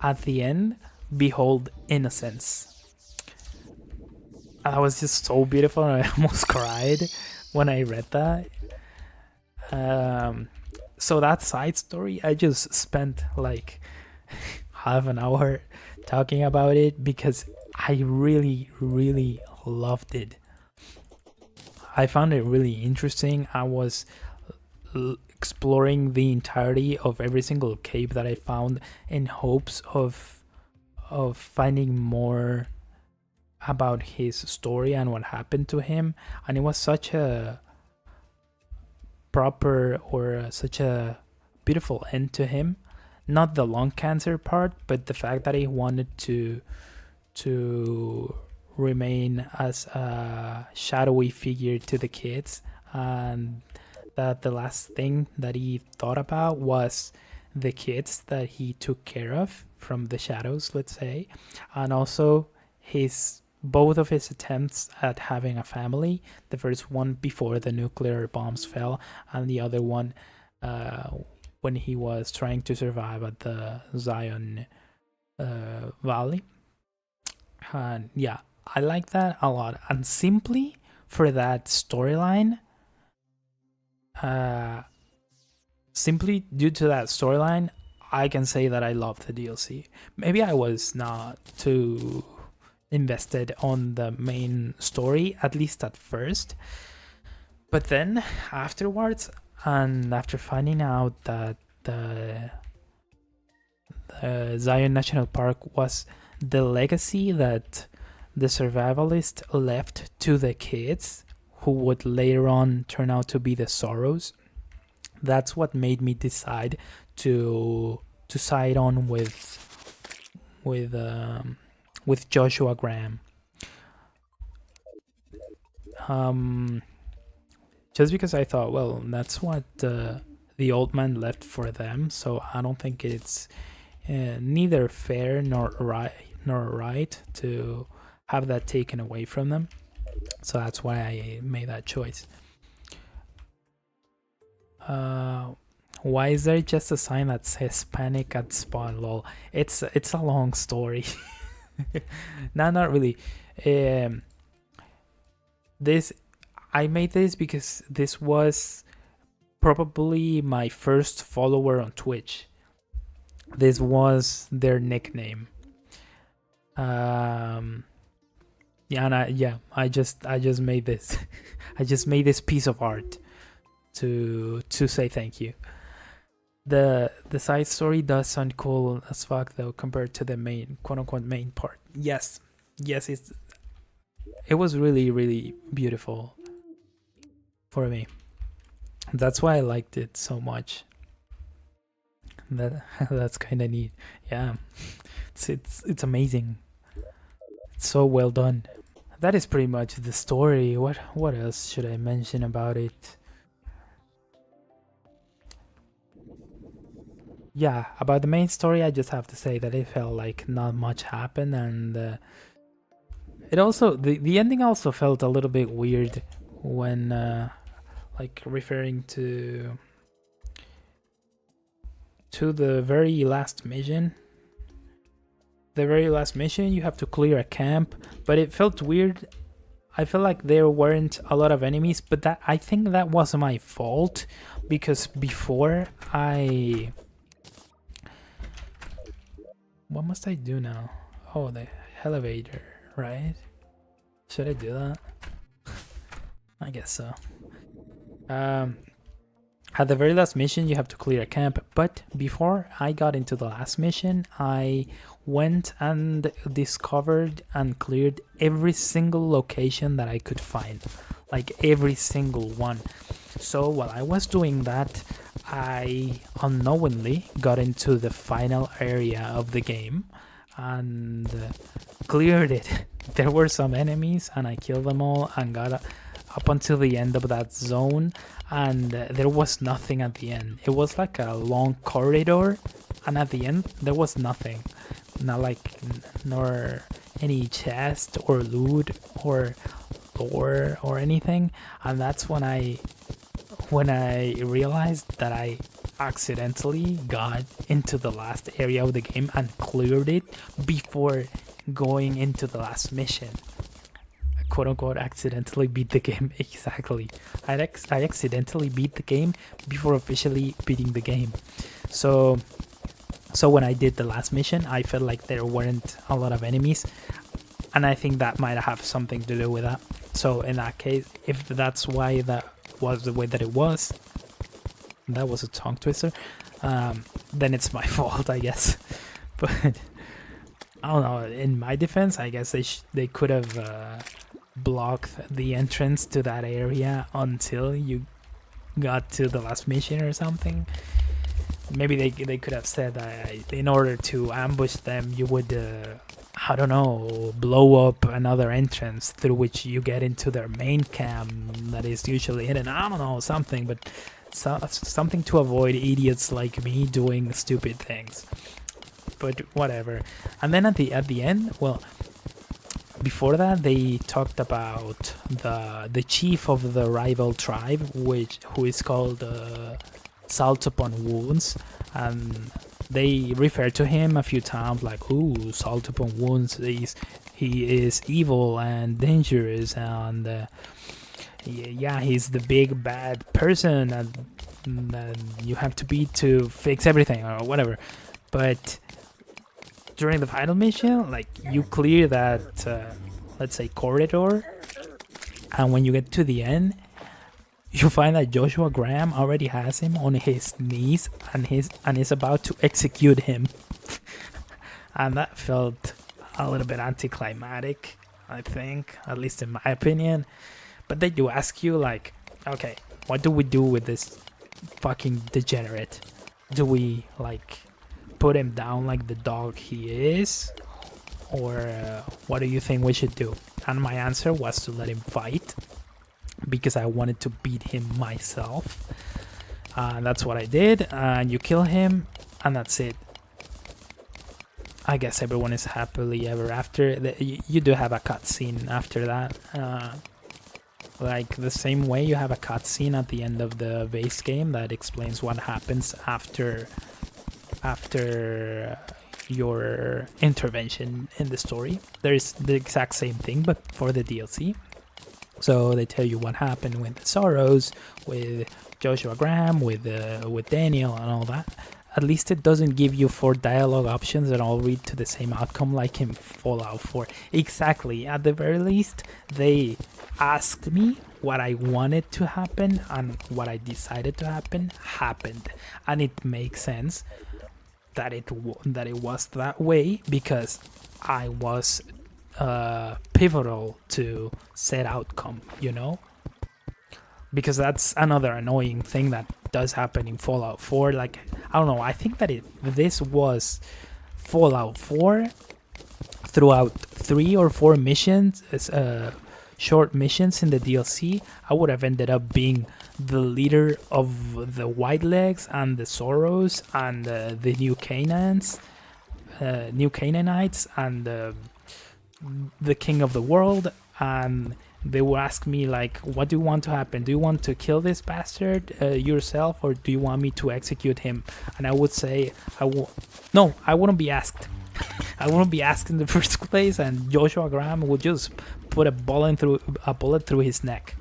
at the end, behold innocence. That was just so beautiful, and I almost cried when I read that. So that side story, I just spent like half an hour talking about it, because I really, really loved it. I found it really interesting. I was exploring the entirety of every single cave that I found in hopes of finding more about his story and what happened to him, and it was such a proper, or such a beautiful end to him. Not the lung cancer part, but the fact that he wanted to remain as a shadowy figure to the kids, and that the last thing that he thought about was the kids that he took care of from the shadows, let's say, and also both of his attempts at having a family. The first one before the nuclear bombs fell, and the other one when he was trying to survive at the Zion Valley. And yeah, I like that a lot. And simply for that storyline, simply due to that storyline, I can say that I love the DLC. Maybe I was not too invested on the main story, at least at first, but then afterwards, and after finding out that the Zion National Park was the legacy that the survivalist left to the kids, who would later on turn out to be the Sorrows, that's what made me decide to side on with Joshua Graham. Just because I thought, well, that's what the old man left for them. So I don't think it's neither fair nor right to have that taken away from them. So that's why I made that choice. Why is there just a sign that says Hispanic at spawn? Lol. It's a long story. No, not really. This I made this because this was probably my first follower on Twitch. This was their nickname. Yeah, and I just made this. I just made this piece of art to say thank you. The side story does sound cool as fuck though, compared to the main, quote unquote, main part. Yes, it was really, really beautiful for me. That's why I liked it so much. That's kind of neat. Yeah, it's amazing. It's so well done. That is pretty much the story. What else should I mention about it? Yeah, about the main story, I just have to say that it felt like not much happened, and it also the ending also felt a little bit weird when like referring to the very last mission. The very last mission, you have to clear a camp, but it felt weird. I felt like there weren't a lot of enemies, but that I think that was my fault, because before what must I do now? Oh, the elevator, right? Should I do that? I guess so. At the very last mission, you have to clear a camp, but before I got into the last mission, I went and discovered and cleared every single location that I could find, like every single one. So while I was doing that, I unknowingly got into the final area of the game and cleared it. There were some enemies and I killed them all and got up until the end of that zone, and there was nothing at the end. It was like a long corridor, and at the end there was nothing. Not like nor any chest or loot or lore or anything. And that's when I realized that I accidentally got into the last area of the game and cleared it before going into the last mission. I, quote unquote, accidentally beat the game. Exactly. I accidentally beat the game before officially beating the game. So when I did the last mission, I felt like there weren't a lot of enemies, and I think that might have something to do with that. So in that case, if that's why that was the way that it was, that was a tongue twister, then it's my fault, I guess. But I don't know. In my defense, I guess they could have blocked the entrance to that area until you got to the last mission or something. Maybe they could have said that in order to ambush them, you would, I don't know, blow up another entrance through which you get into their main camp that is usually hidden. I don't know, something, but something to avoid idiots like me doing stupid things. But whatever. And then at the end, well, before that, they talked about the chief of the rival tribe, who is called Salt Upon Wounds, and they refer to him a few times like, ooh, Salt Upon Wounds, he is evil and dangerous, and yeah, he's the big bad person that you have to beat to fix everything or whatever. But during the final mission, like, you clear that let's say corridor, and when you get to the end, you find that Joshua Graham already has him on his knees and is about to execute him. And that felt a little bit anticlimactic, I think, at least in my opinion. But then you ask you, like, okay, what do we do with this fucking degenerate? Do we, like, put him down like the dog he is? Or what do you think we should do? And my answer was to let him fight, because I wanted to beat him myself. That's what I did, and you kill him, and that's it. I guess everyone is happily ever after. You do have a cutscene after that. Like the same way you have a cutscene at the end of the base game that explains what happens after your intervention in the story. There's the exact same thing, but for the DLC. So they tell you what happened with Soros, with Joshua Graham, with Daniel, and all that. At least it doesn't give you 4 dialogue options that all lead to the same outcome like in Fallout 4. Exactly. At the very least, they asked me what I wanted to happen, and what I decided to happen happened. And it makes sense that it was that way, because I was pivotal to said outcome, you know? Because that's another annoying thing that does happen in Fallout 4. Like, I don't know, I think that if this was Fallout 4 throughout 3 or 4 missions, short missions in the DLC, I would have ended up being the leader of the White Legs and the Soros and the New Canaanites, and the King of the World. And they would ask me, like, what do you want to happen? Do you want to kill this bastard yourself, or do you want me to execute him? And I would say, no, I wouldn't be asked. I wouldn't be asked in the first place, and Joshua Graham would just put a bullet through his neck.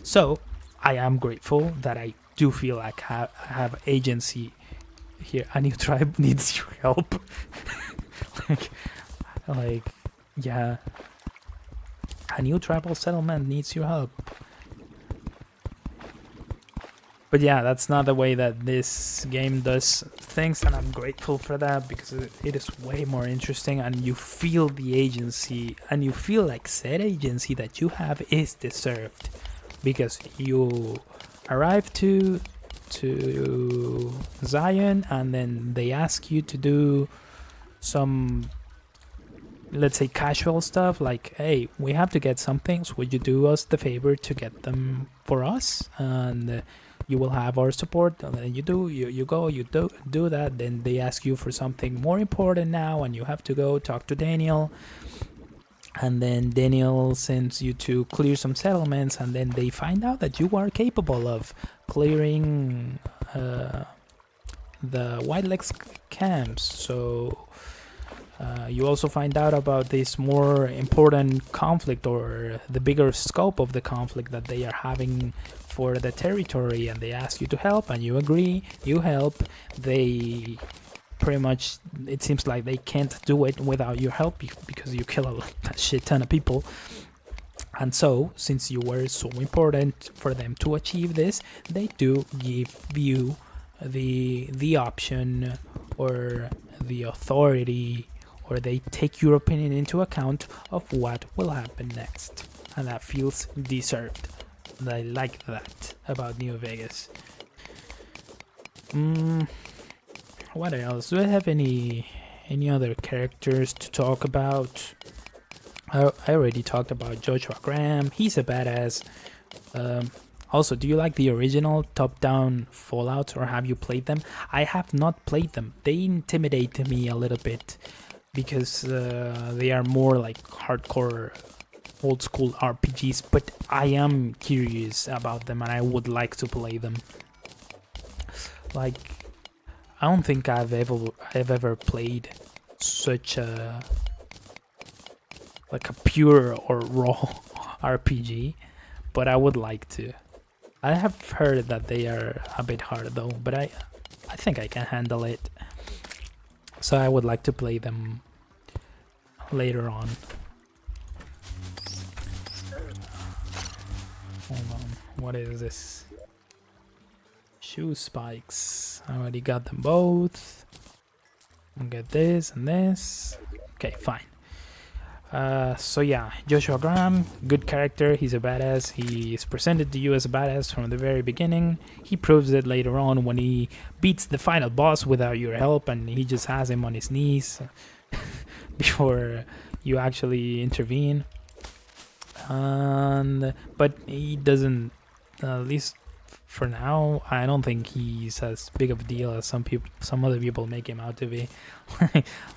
So I am grateful that I do feel like I have agency here. A new tribe needs your help. like, yeah. A new tribal settlement needs your help. But yeah, that's not the way that this game does things, and I'm grateful for that, because it is way more interesting, and you feel the agency, and you feel like said agency that you have is deserved, because you arrive to Zion, and then they ask you to do some, let's say, casual stuff, like, hey, we have to get some things, would you do us the favor to get them for us, and you will have our support. And then you go, you do that. Then they ask you for something more important now, and you have to go talk to Daniel, and then Daniel sends you to clear some settlements, and then they find out that you are capable of clearing the White Legs camps. So you also find out about this more important conflict, or the bigger scope of the conflict that they are having for the territory, and they ask you to help, and you agree, you help. They pretty much, it seems like they can't do it without your help, because you kill a shit ton of people. And so, since you were so important for them to achieve this, they do give you the option, or the authority, or they take your opinion into account of what will happen next. And that feels deserved. And I like that about New Vegas. What else? Do I have any other characters to talk about? I already talked about Joshua Graham. He's a badass. Also, do you like the original top-down Fallout, or have you played them? I have not played them. They intimidate me a little bit, because they are more like hardcore old school RPGs, but I am curious about them, and I would like to play them. Like, I don't think I've ever played such a pure or raw RPG, but I would like to. I have heard that they are a bit hard though, but I think I can handle it. So I would like to play them later on. Hold on, what is this? Shoe spikes. I already got them both. I'll get this and this. Okay, fine. So yeah, Joshua Graham, good character. He's a badass. He is presented to you as a badass from the very beginning. He proves it later on when he beats the final boss without your help, and he just has him on his knees before you actually intervene. But he doesn't, at least for now, I don't think he's as big of a deal as some other people make him out to be.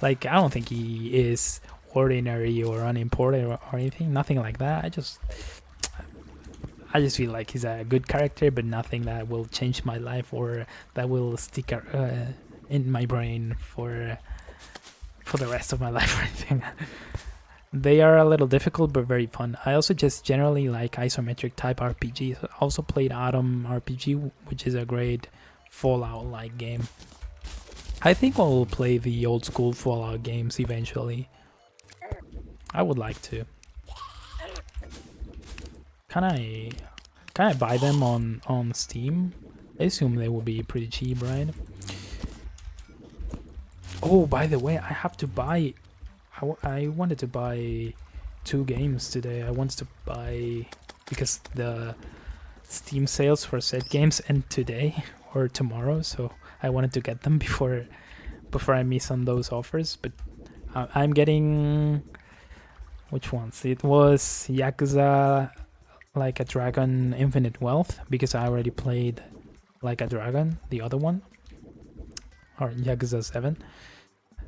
Like, I don't think he is ordinary or unimportant or anything. Nothing like that. I just feel like he's a good character, but nothing that will change my life or that will stick in my brain for the rest of my life or anything. They are a little difficult but very fun. I also just generally like isometric type RPGs. I also played Atom RPG, which is a great Fallout-like game. I think I'll play the old school Fallout games eventually. I would like to. Can I buy them on Steam? I assume they will be pretty cheap, right? Oh, by the way, I have to buy. I wanted to buy 2 games today. I wanted to buy because the Steam sales for said games end today or tomorrow, so I wanted to get them before I miss on those offers. But I'm getting which ones? It was Yakuza Like a Dragon Infinite Wealth because I already played Like a Dragon, the other one, or Yakuza 7.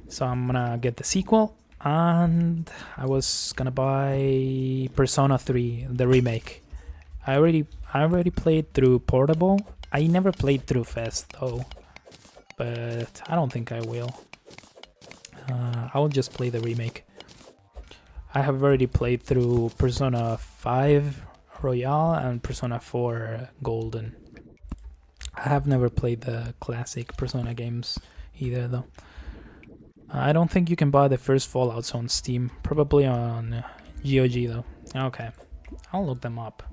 So I'm gonna get the sequel. And I was gonna buy Persona 3, the remake. I already played through Portable. I never played through Fest though, but I don't think I will. I'll just play the remake. I have already played through Persona 5 Royale and Persona 4 Golden. I have never played the classic Persona games either though. I don't think you can buy the first Fallouts on Steam. Probably on GOG though. Okay, I'll look them up.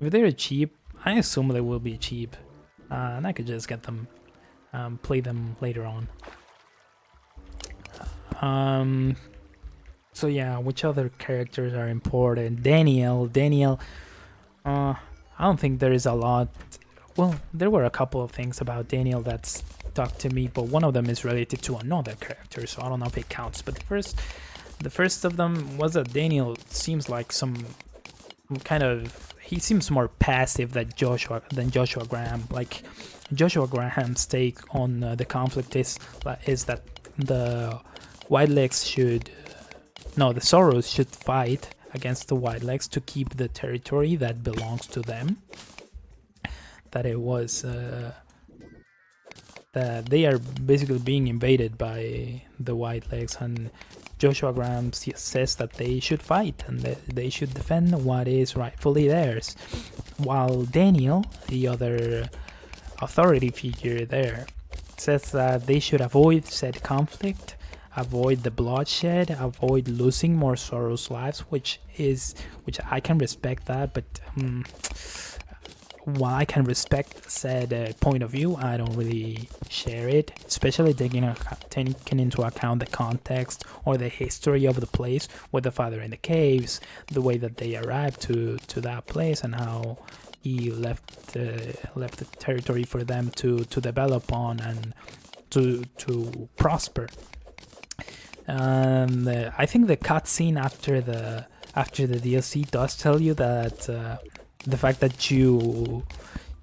If they're cheap, I assume they will be cheap. And I could just get them, play them later on. So yeah, which other characters are important? Daniel. I don't think there is a lot. Well, there were a couple of things about Daniel that stuck to me, but one of them is related to another character, so I don't know if it counts. But the first of them was that Daniel seems like some kind of, he seems more passive than Joshua Graham. Like Joshua Graham's take on the conflict is that the Whitelegs the Sorrows should fight against the Whitelegs to keep the territory that belongs to them. That it was that they are basically being invaded by the Whitelegs, and Joshua Graham says that they should fight and that they should defend what is rightfully theirs, while Daniel, the other authority figure there, says that they should avoid said conflict, avoid the bloodshed, avoid losing more Sorrow's lives, which I can respect that, but while I can respect said point of view, I don't really share it, especially taking into account the context or the history of the place with the father in the caves, the way that they arrived to that place, and how he left the territory for them to develop on and to prosper. And I think the cutscene after the DLC does tell you that the fact that you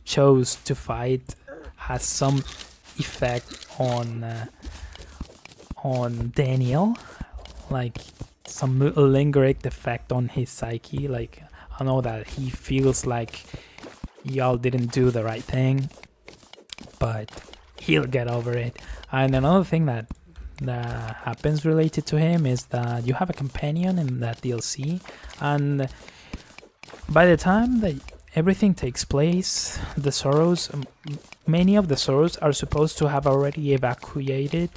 chose to fight has some effect on Daniel, like some lingering effect on his psyche. Like, I know that he feels like y'all didn't do the right thing, but he'll get over it. And another thing that happens related to him is that you have a companion in that DLC, and by the time that everything takes place, the Sorrows, many of the Sorrows are supposed to have already evacuated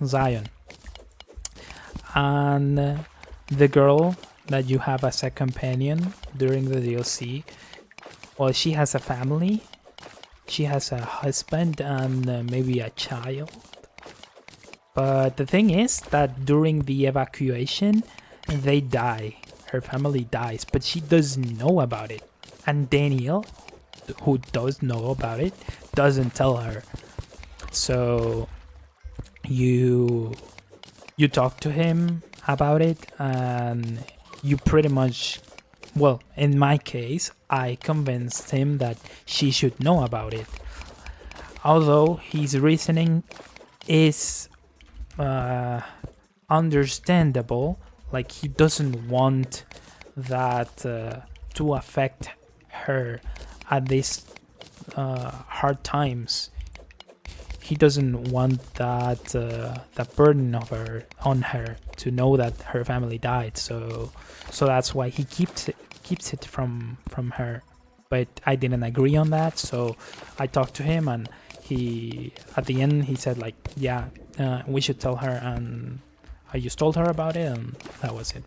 Zion. And the girl that you have as a companion during the DLC, well, she has a family, she has a husband and maybe a child. But the thing is that during the evacuation, they die. Her family dies, but she doesn't know about it. And Daniel, who does know about it, doesn't tell her. So you talk to him about it, and you pretty much well, in my case, I convinced him that she should know about it. Although his reasoning is understandable, like he doesn't want that to affect her at these hard times. He doesn't want that burden of her on her to know that her family died. So that's why he keeps it from her. But I didn't agree on that, so I talked to him, and he at the end he said like, yeah, we should tell her, and I just told her about it, and that was it.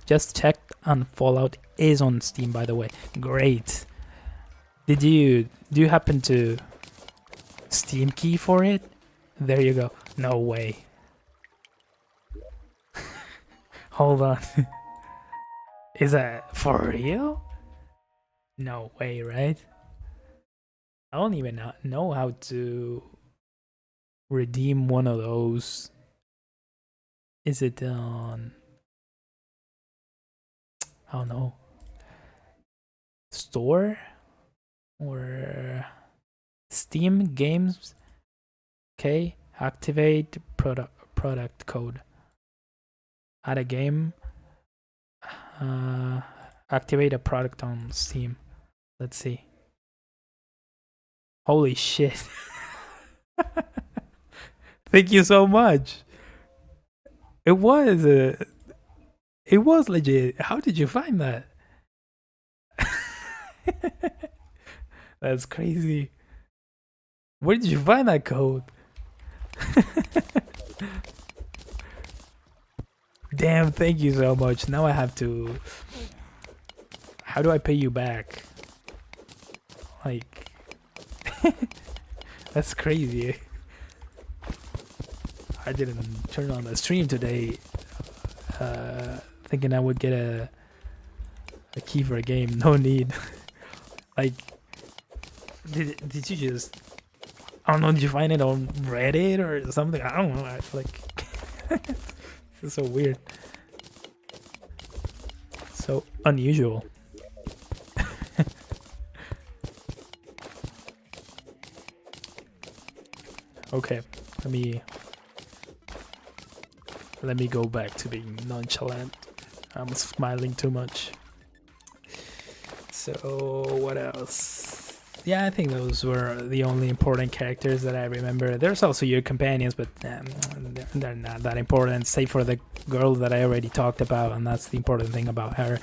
Just checked, and Fallout is on Steam, by the way. Great. Do you happen to Steam key for it? There you go. No way. Hold on. Is that for real? No way, right? I don't even know how to redeem one of those. Is it on, I don't know, store or Steam games? Okay, activate product code. Add a game. Activate a product on Steam. Let's see. Holy shit. Thank you so much. It was legit. How did you find that? That's crazy. Where did you find that code? Damn, thank you so much. Now I have to... How do I pay you back? Like... That's crazy. I didn't turn on the stream today thinking I would get a key for a game. No need. Like, did you just... I don't know, did you find it on Reddit or something? I don't know. Like... This is so weird. So unusual. Okay, let me go back to being nonchalant. I'm smiling too much. So what else? Yeah, I think those were the only important characters that I remember. There's also your companions, but they're not that important, save for the girl that I already talked about, and that's the important thing about her.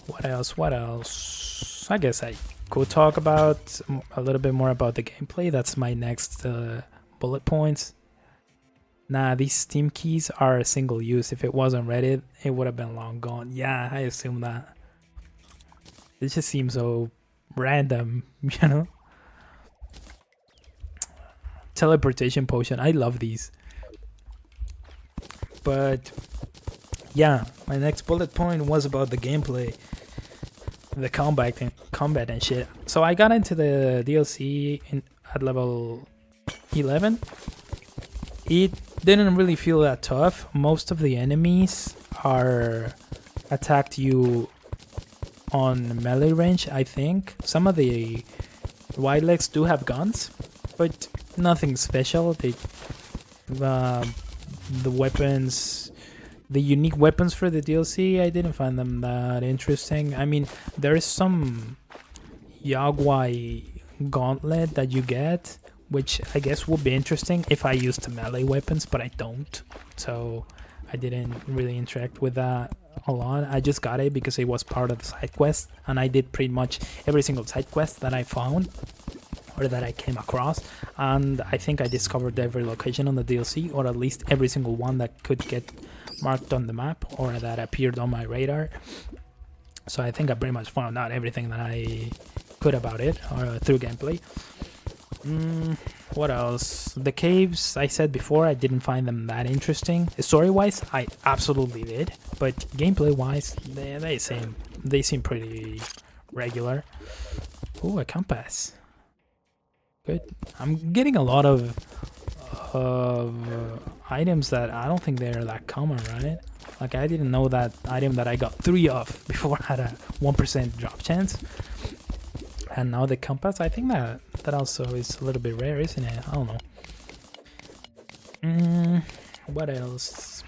What else? I guess I could talk about a little bit more about the gameplay. That's my next bullet points. Nah, these Steam keys are single use. If it wasn't Reddit, it would have been long gone. Yeah, I assume that. It just seems so random, you know? Teleportation potion. I love these. But yeah, my next bullet point was about the gameplay. The combat and shit. So I got into the DLC at level 11. It didn't really feel that tough. Most of the enemies are attacked you on melee range, I think. Some of the wildlegs do have guns, but nothing special. They the weapons, the unique weapons for the DLC, I didn't find them that interesting. I mean, there is some Yagwai gauntlet that you get, which I guess would be interesting if I used the melee weapons, but I don't. So I didn't really interact with that a lot. I just got it because it was part of the side quest, and I did pretty much every single side quest that I found or that I came across, and I think I discovered every location on the DLC, or at least every single one that could get marked on the map or that appeared on my radar. So I think I pretty much found out everything that I could about it through gameplay. What else? The caves, I said before, I didn't find them that interesting. Story-wise, I absolutely did, but gameplay-wise, they seem pretty regular. Ooh, a compass. Good. I'm getting a lot of items that I don't think they're that common, right? Like, I didn't know that item that I got 3 of before had a 1% drop chance. And now the compass, I think that also is a little bit rare, isn't it? I don't know. What else?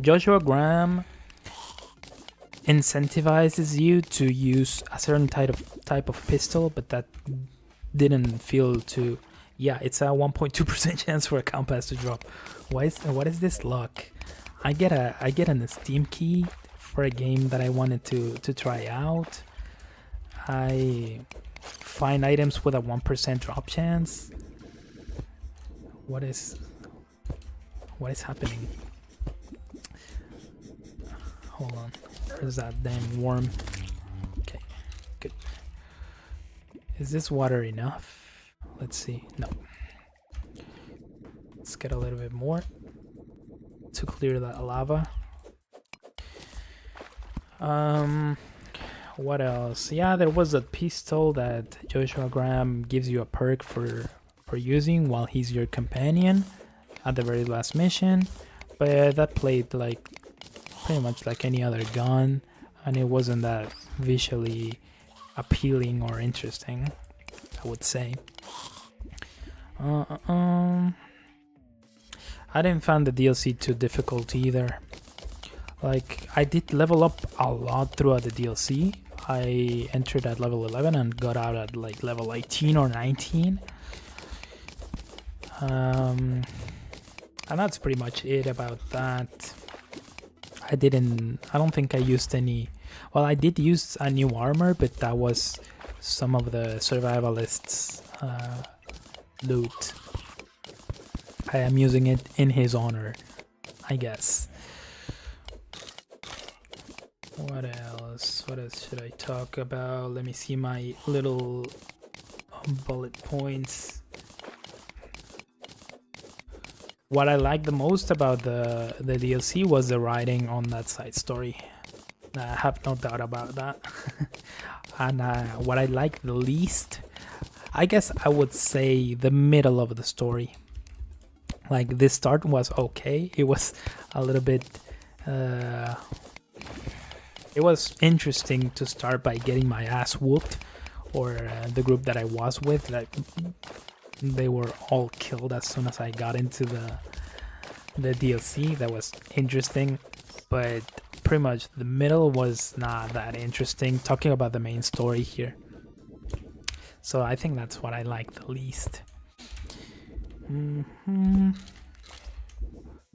Joshua Graham incentivizes you to use a certain type of pistol, but that didn't feel to. Yeah, it's a 1.2% chance for a compass to drop. What is this luck? I get an Steam key for a game that I wanted to try out. I find items with a 1% drop chance. What is happening? Hold on. There's that damn worm. Okay, good. Is this water enough? Let's see. No. Let's get a little bit more to clear that lava. What else? Yeah, there was a pistol that Joshua Graham gives you a perk for using while he's your companion at the very last mission, but that played like pretty much like any other gun, and it wasn't that visually appealing or interesting, I would say. I didn't find the DLC too difficult either. Like, I did level up a lot throughout the DLC. I entered at level 11 and got out at like level 18 or 19. And that's pretty much it about that. I don't think I used any. Well, I did use a new armor, but that was some of the survivalists' loot. I am using it in his honor, I guess. What else? What else should I talk about? Let me see my little bullet points. What I liked the most about the DLC was the writing on that side story. I have no doubt about that. And what I liked the least, I guess I would say the middle of the story. Like, this start was okay. It was a little bit... it was interesting to start by getting my ass whooped, or the group that I was with, like, they were all killed as soon as I got into the DLC. That was interesting, but pretty much the middle was not that interesting, talking about the main story here. So I think that's what I like the least.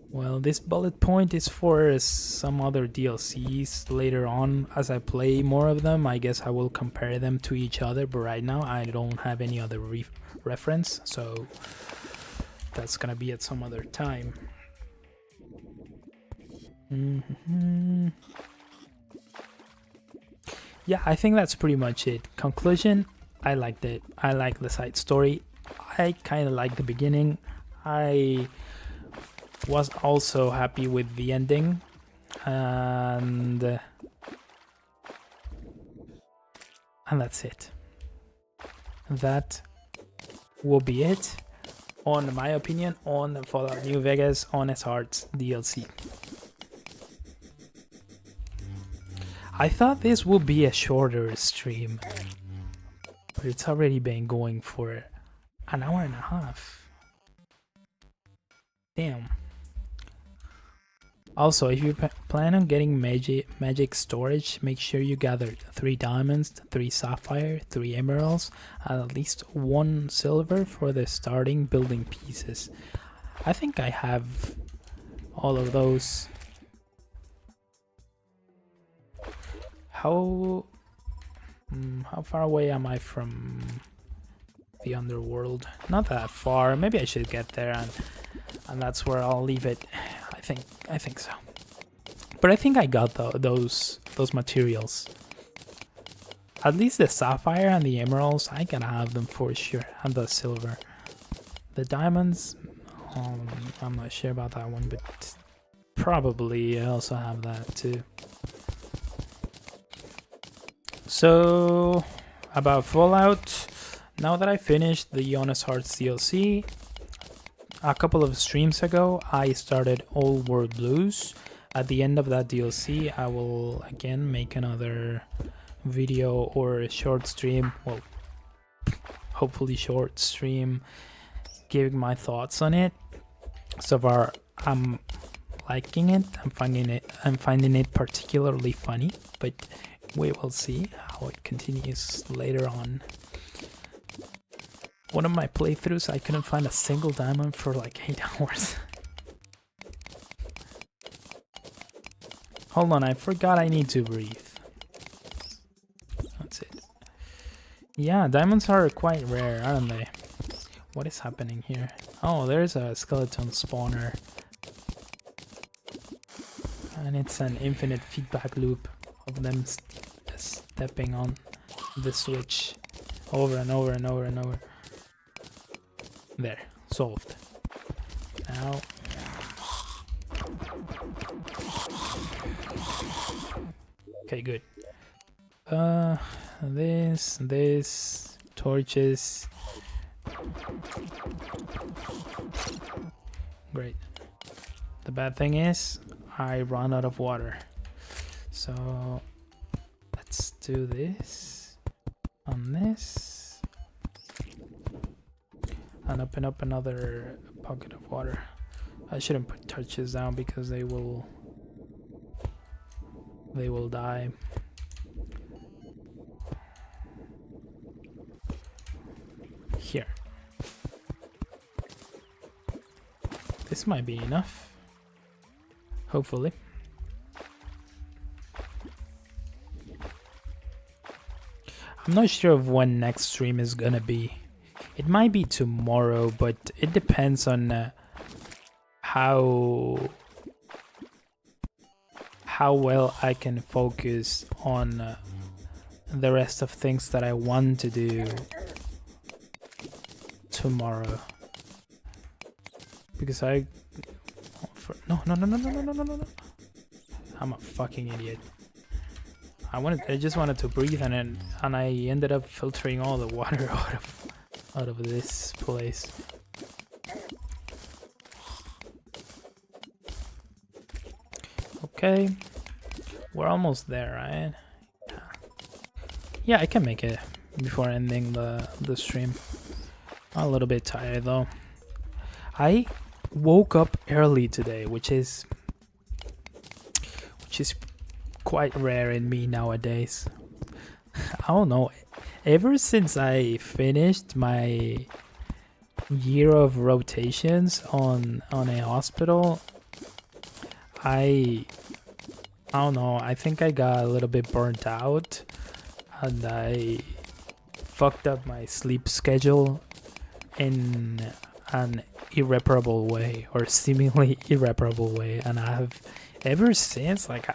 Well, this bullet point is for some other DLCs later on. As I play more of them, I guess I will compare them to each other, but right now I don't have any other reference, so that's gonna be at some other time. Yeah, I think that's pretty much it. Conclusion, I liked it. I like the side story. I kind of like the beginning. I was also happy with the ending, and that's it. That will be it, on my opinion, on Fallout New Vegas Honest Hearts DLC. I thought this would be a shorter stream, but it's already been going for an hour and a half. Damn. Also, if you plan on getting magic storage, make sure you gather 3 diamonds, 3 sapphire, 3 emeralds, and at least 1 silver for the starting building pieces. I think I have all of those. How far away am I from the underworld? Not that far. Maybe I should get there, and that's where I'll leave it. I think so. But I think I got those materials. At least the sapphire and the emeralds, I gotta have them for sure. And the silver. The diamonds, I'm not sure about that one, but probably I also have that too. So, about Fallout, now that I finished the Honest Hearts DLC, a couple of streams ago, I started Old World Blues. At the end of that DLC, I will again make another video or a short stream, well, hopefully short stream, giving my thoughts on it. So far, I'm liking it. I'm finding it particularly funny, but we will see how it continues later on. One of my playthroughs, I couldn't find a single diamond for like 8 hours. Hold on, I forgot I need to breathe. That's it. Yeah, diamonds are quite rare, aren't they? What is happening here? Oh, there's a skeleton spawner. And it's an infinite feedback loop of them stepping on the switch over and over and over and over. There, solved. Now... Okay, good. This, torches. Great. The bad thing is, I run out of water. So, let's do this on this. And open up another pocket of water. I shouldn't put torches down because they will die. Here. This might be enough. Hopefully. I'm not sure of when next stream is gonna be. It might be tomorrow, but it depends on how well I can focus on the rest of things that I want to do tomorrow. Because no. I'm a fucking idiot. I just wanted to breathe, and I ended up filtering all the water out of this place. Okay, we're almost there, right? Yeah, I can make it before ending the stream. I'm a little bit tired though. I woke up early today, which is quite rare in me nowadays. I don't know. Ever since I finished my year of rotations on a hospital, I don't know, I think I got a little bit burnt out and I fucked up my sleep schedule in an irreparable way, or seemingly irreparable way, and I have ever since, like,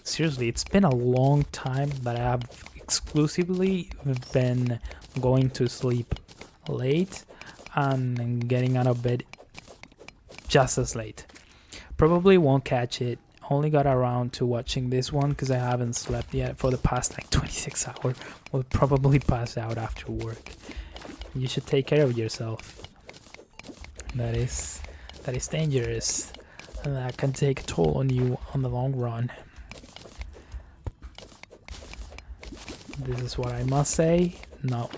seriously, it's been a long time that I have exclusively been going to sleep late and getting out of bed just as late. Probably won't catch it. Only got around to watching this one because I haven't slept yet for the past like 26 hours. Will probably pass out after work. You should take care of yourself. That is dangerous, and that can take a toll on you on the long run. This is what I must say, not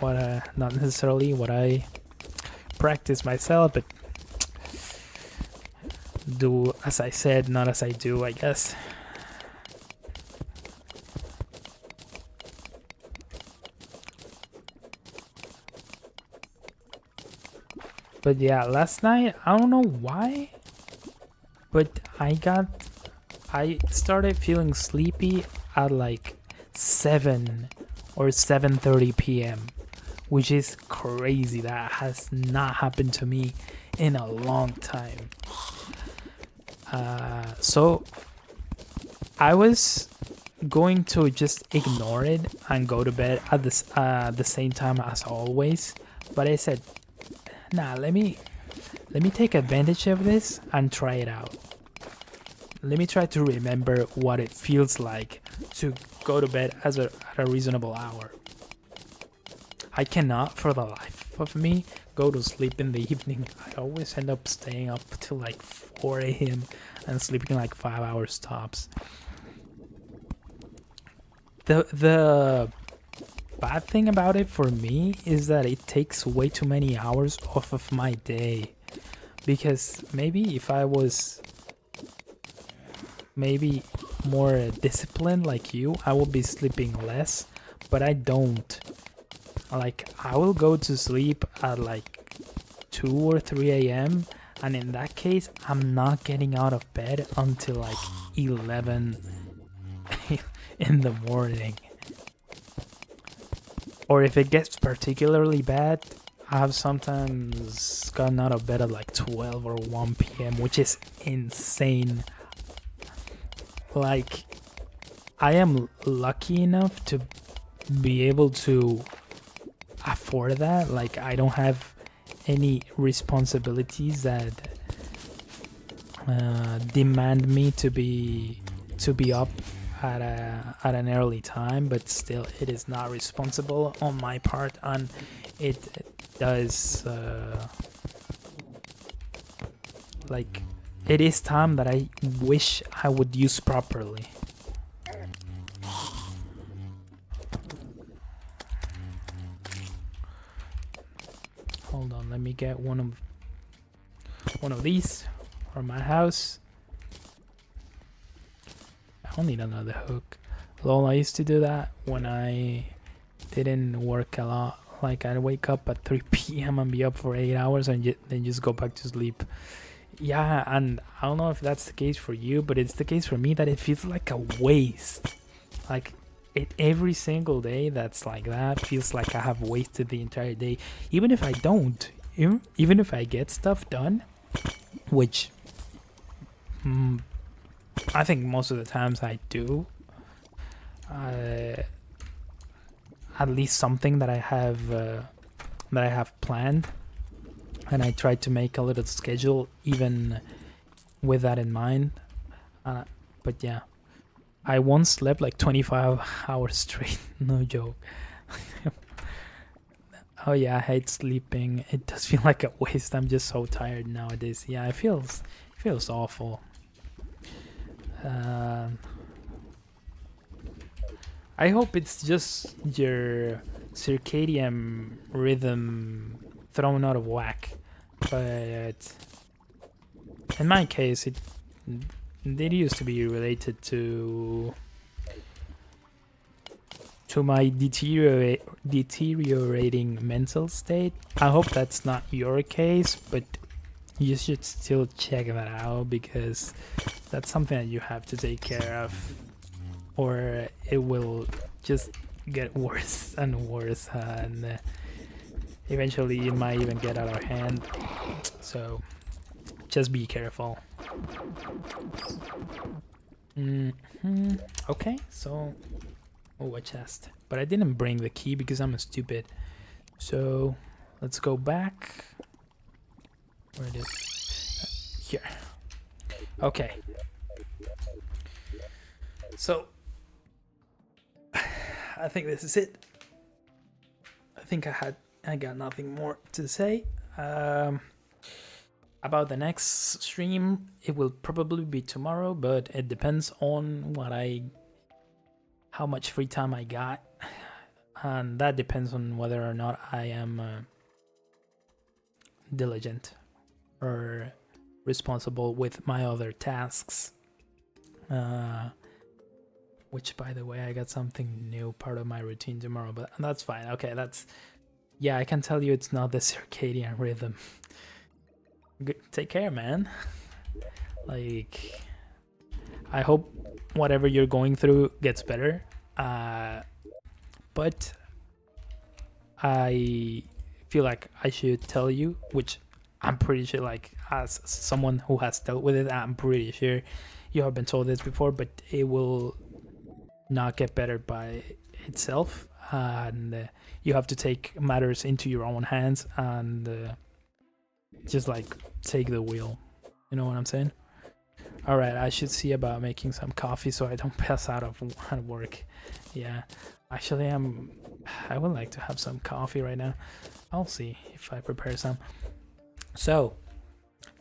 necessarily what I practice myself, but do as I said, not as I do, I guess. But yeah, last night, I don't know why, but I started feeling sleepy at like 7 or 7:30 p.m, which is crazy. That has not happened to me in a long time. So I was going to just ignore it and go to bed at the same time as always, but I said, nah, let me take advantage of this and try it out. Let me try to remember what it feels like to go to bed at a reasonable hour. I cannot for the life of me go to sleep in the evening, I always end up staying up till like 4 a.m. and sleeping like 5 hours tops. The bad thing about it for me is that it takes way too many hours off of my day. Because maybe if I was maybe more disciplined like you, I will be sleeping less, but I don't. Like, I will go to sleep at like 2 or 3 a.m. and in that case, I'm not getting out of bed until like 11 in the morning. Or if it gets particularly bad, I have sometimes gotten out of bed at like 12 or 1 p.m., which is insane. Like, I am lucky enough to be able to afford that. Like, I don't have any responsibilities that demand me to be up at an early time, but still it is not responsible on my part, and it does like, it is time that I wish I would use properly. Hold on, let me get one of these for my house. I'll need another hook. Lol, I used to do that when I didn't work a lot. Like, I'd wake up at 3 p.m. and be up for 8 hours and then just go back to sleep. Yeah, and I don't know if that's the case for you, but it's the case for me that it feels like a waste. Like, every single day that's like that feels like I have wasted the entire day. Even if I don't, even if I get stuff done, which I think most of the times I do. At least something that I have planned, and I try to make a little schedule even with that in mind. But yeah, I once slept like 25 hours straight. No joke. Oh yeah, I hate sleeping. It does feel like a waste. I'm just so tired nowadays. Yeah, it feels awful. I hope it's just your circadian rhythm thrown out of whack, but in my case, it used to be related to my deteriorating mental state. I hope that's not your case, but you should still check that out, because that's something that you have to take care of, or it will just get worse and worse, and eventually it might even get out of hand. So just be careful. Okay, so a chest, but I didn't bring the key because I'm a stupid. So let's go back. Where it is? Here. Okay. So I think this is it. I think I got nothing more to say. About the next stream, it will probably be tomorrow, but it depends on how much free time I got, and that depends on whether or not I am diligent or responsible with my other tasks. Which, by the way, I got something new, part of my routine tomorrow, but that's fine. Okay, yeah, I can tell you it's not the circadian rhythm. Take care, man. Like, I hope whatever you're going through gets better. But I feel like I should tell you, which I'm pretty sure, like, as someone who has dealt with it, I'm pretty sure you have been told this before, but it will not get better by itself, and you have to take matters into your own hands and just like take the wheel. You know what I'm saying? All right, I should see about making some coffee so I don't pass out of work. Yeah, actually, I would like to have some coffee right now. I'll see if I prepare some. So,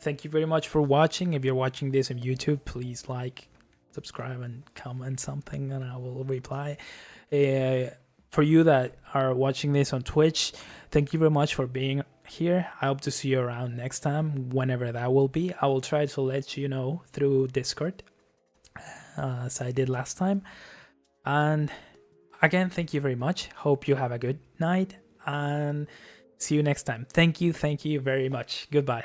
thank you very much for watching. If you're watching this on YouTube, please like, subscribe, and comment something, and I will reply. For you that are watching this on Twitch, thank you very much for being here. I hope to see you around next time, whenever that will be. I will try to let you know through Discord, as I did last time. And again, thank you very much. Hope you have a good night, and see you next time. Thank you very much. Goodbye.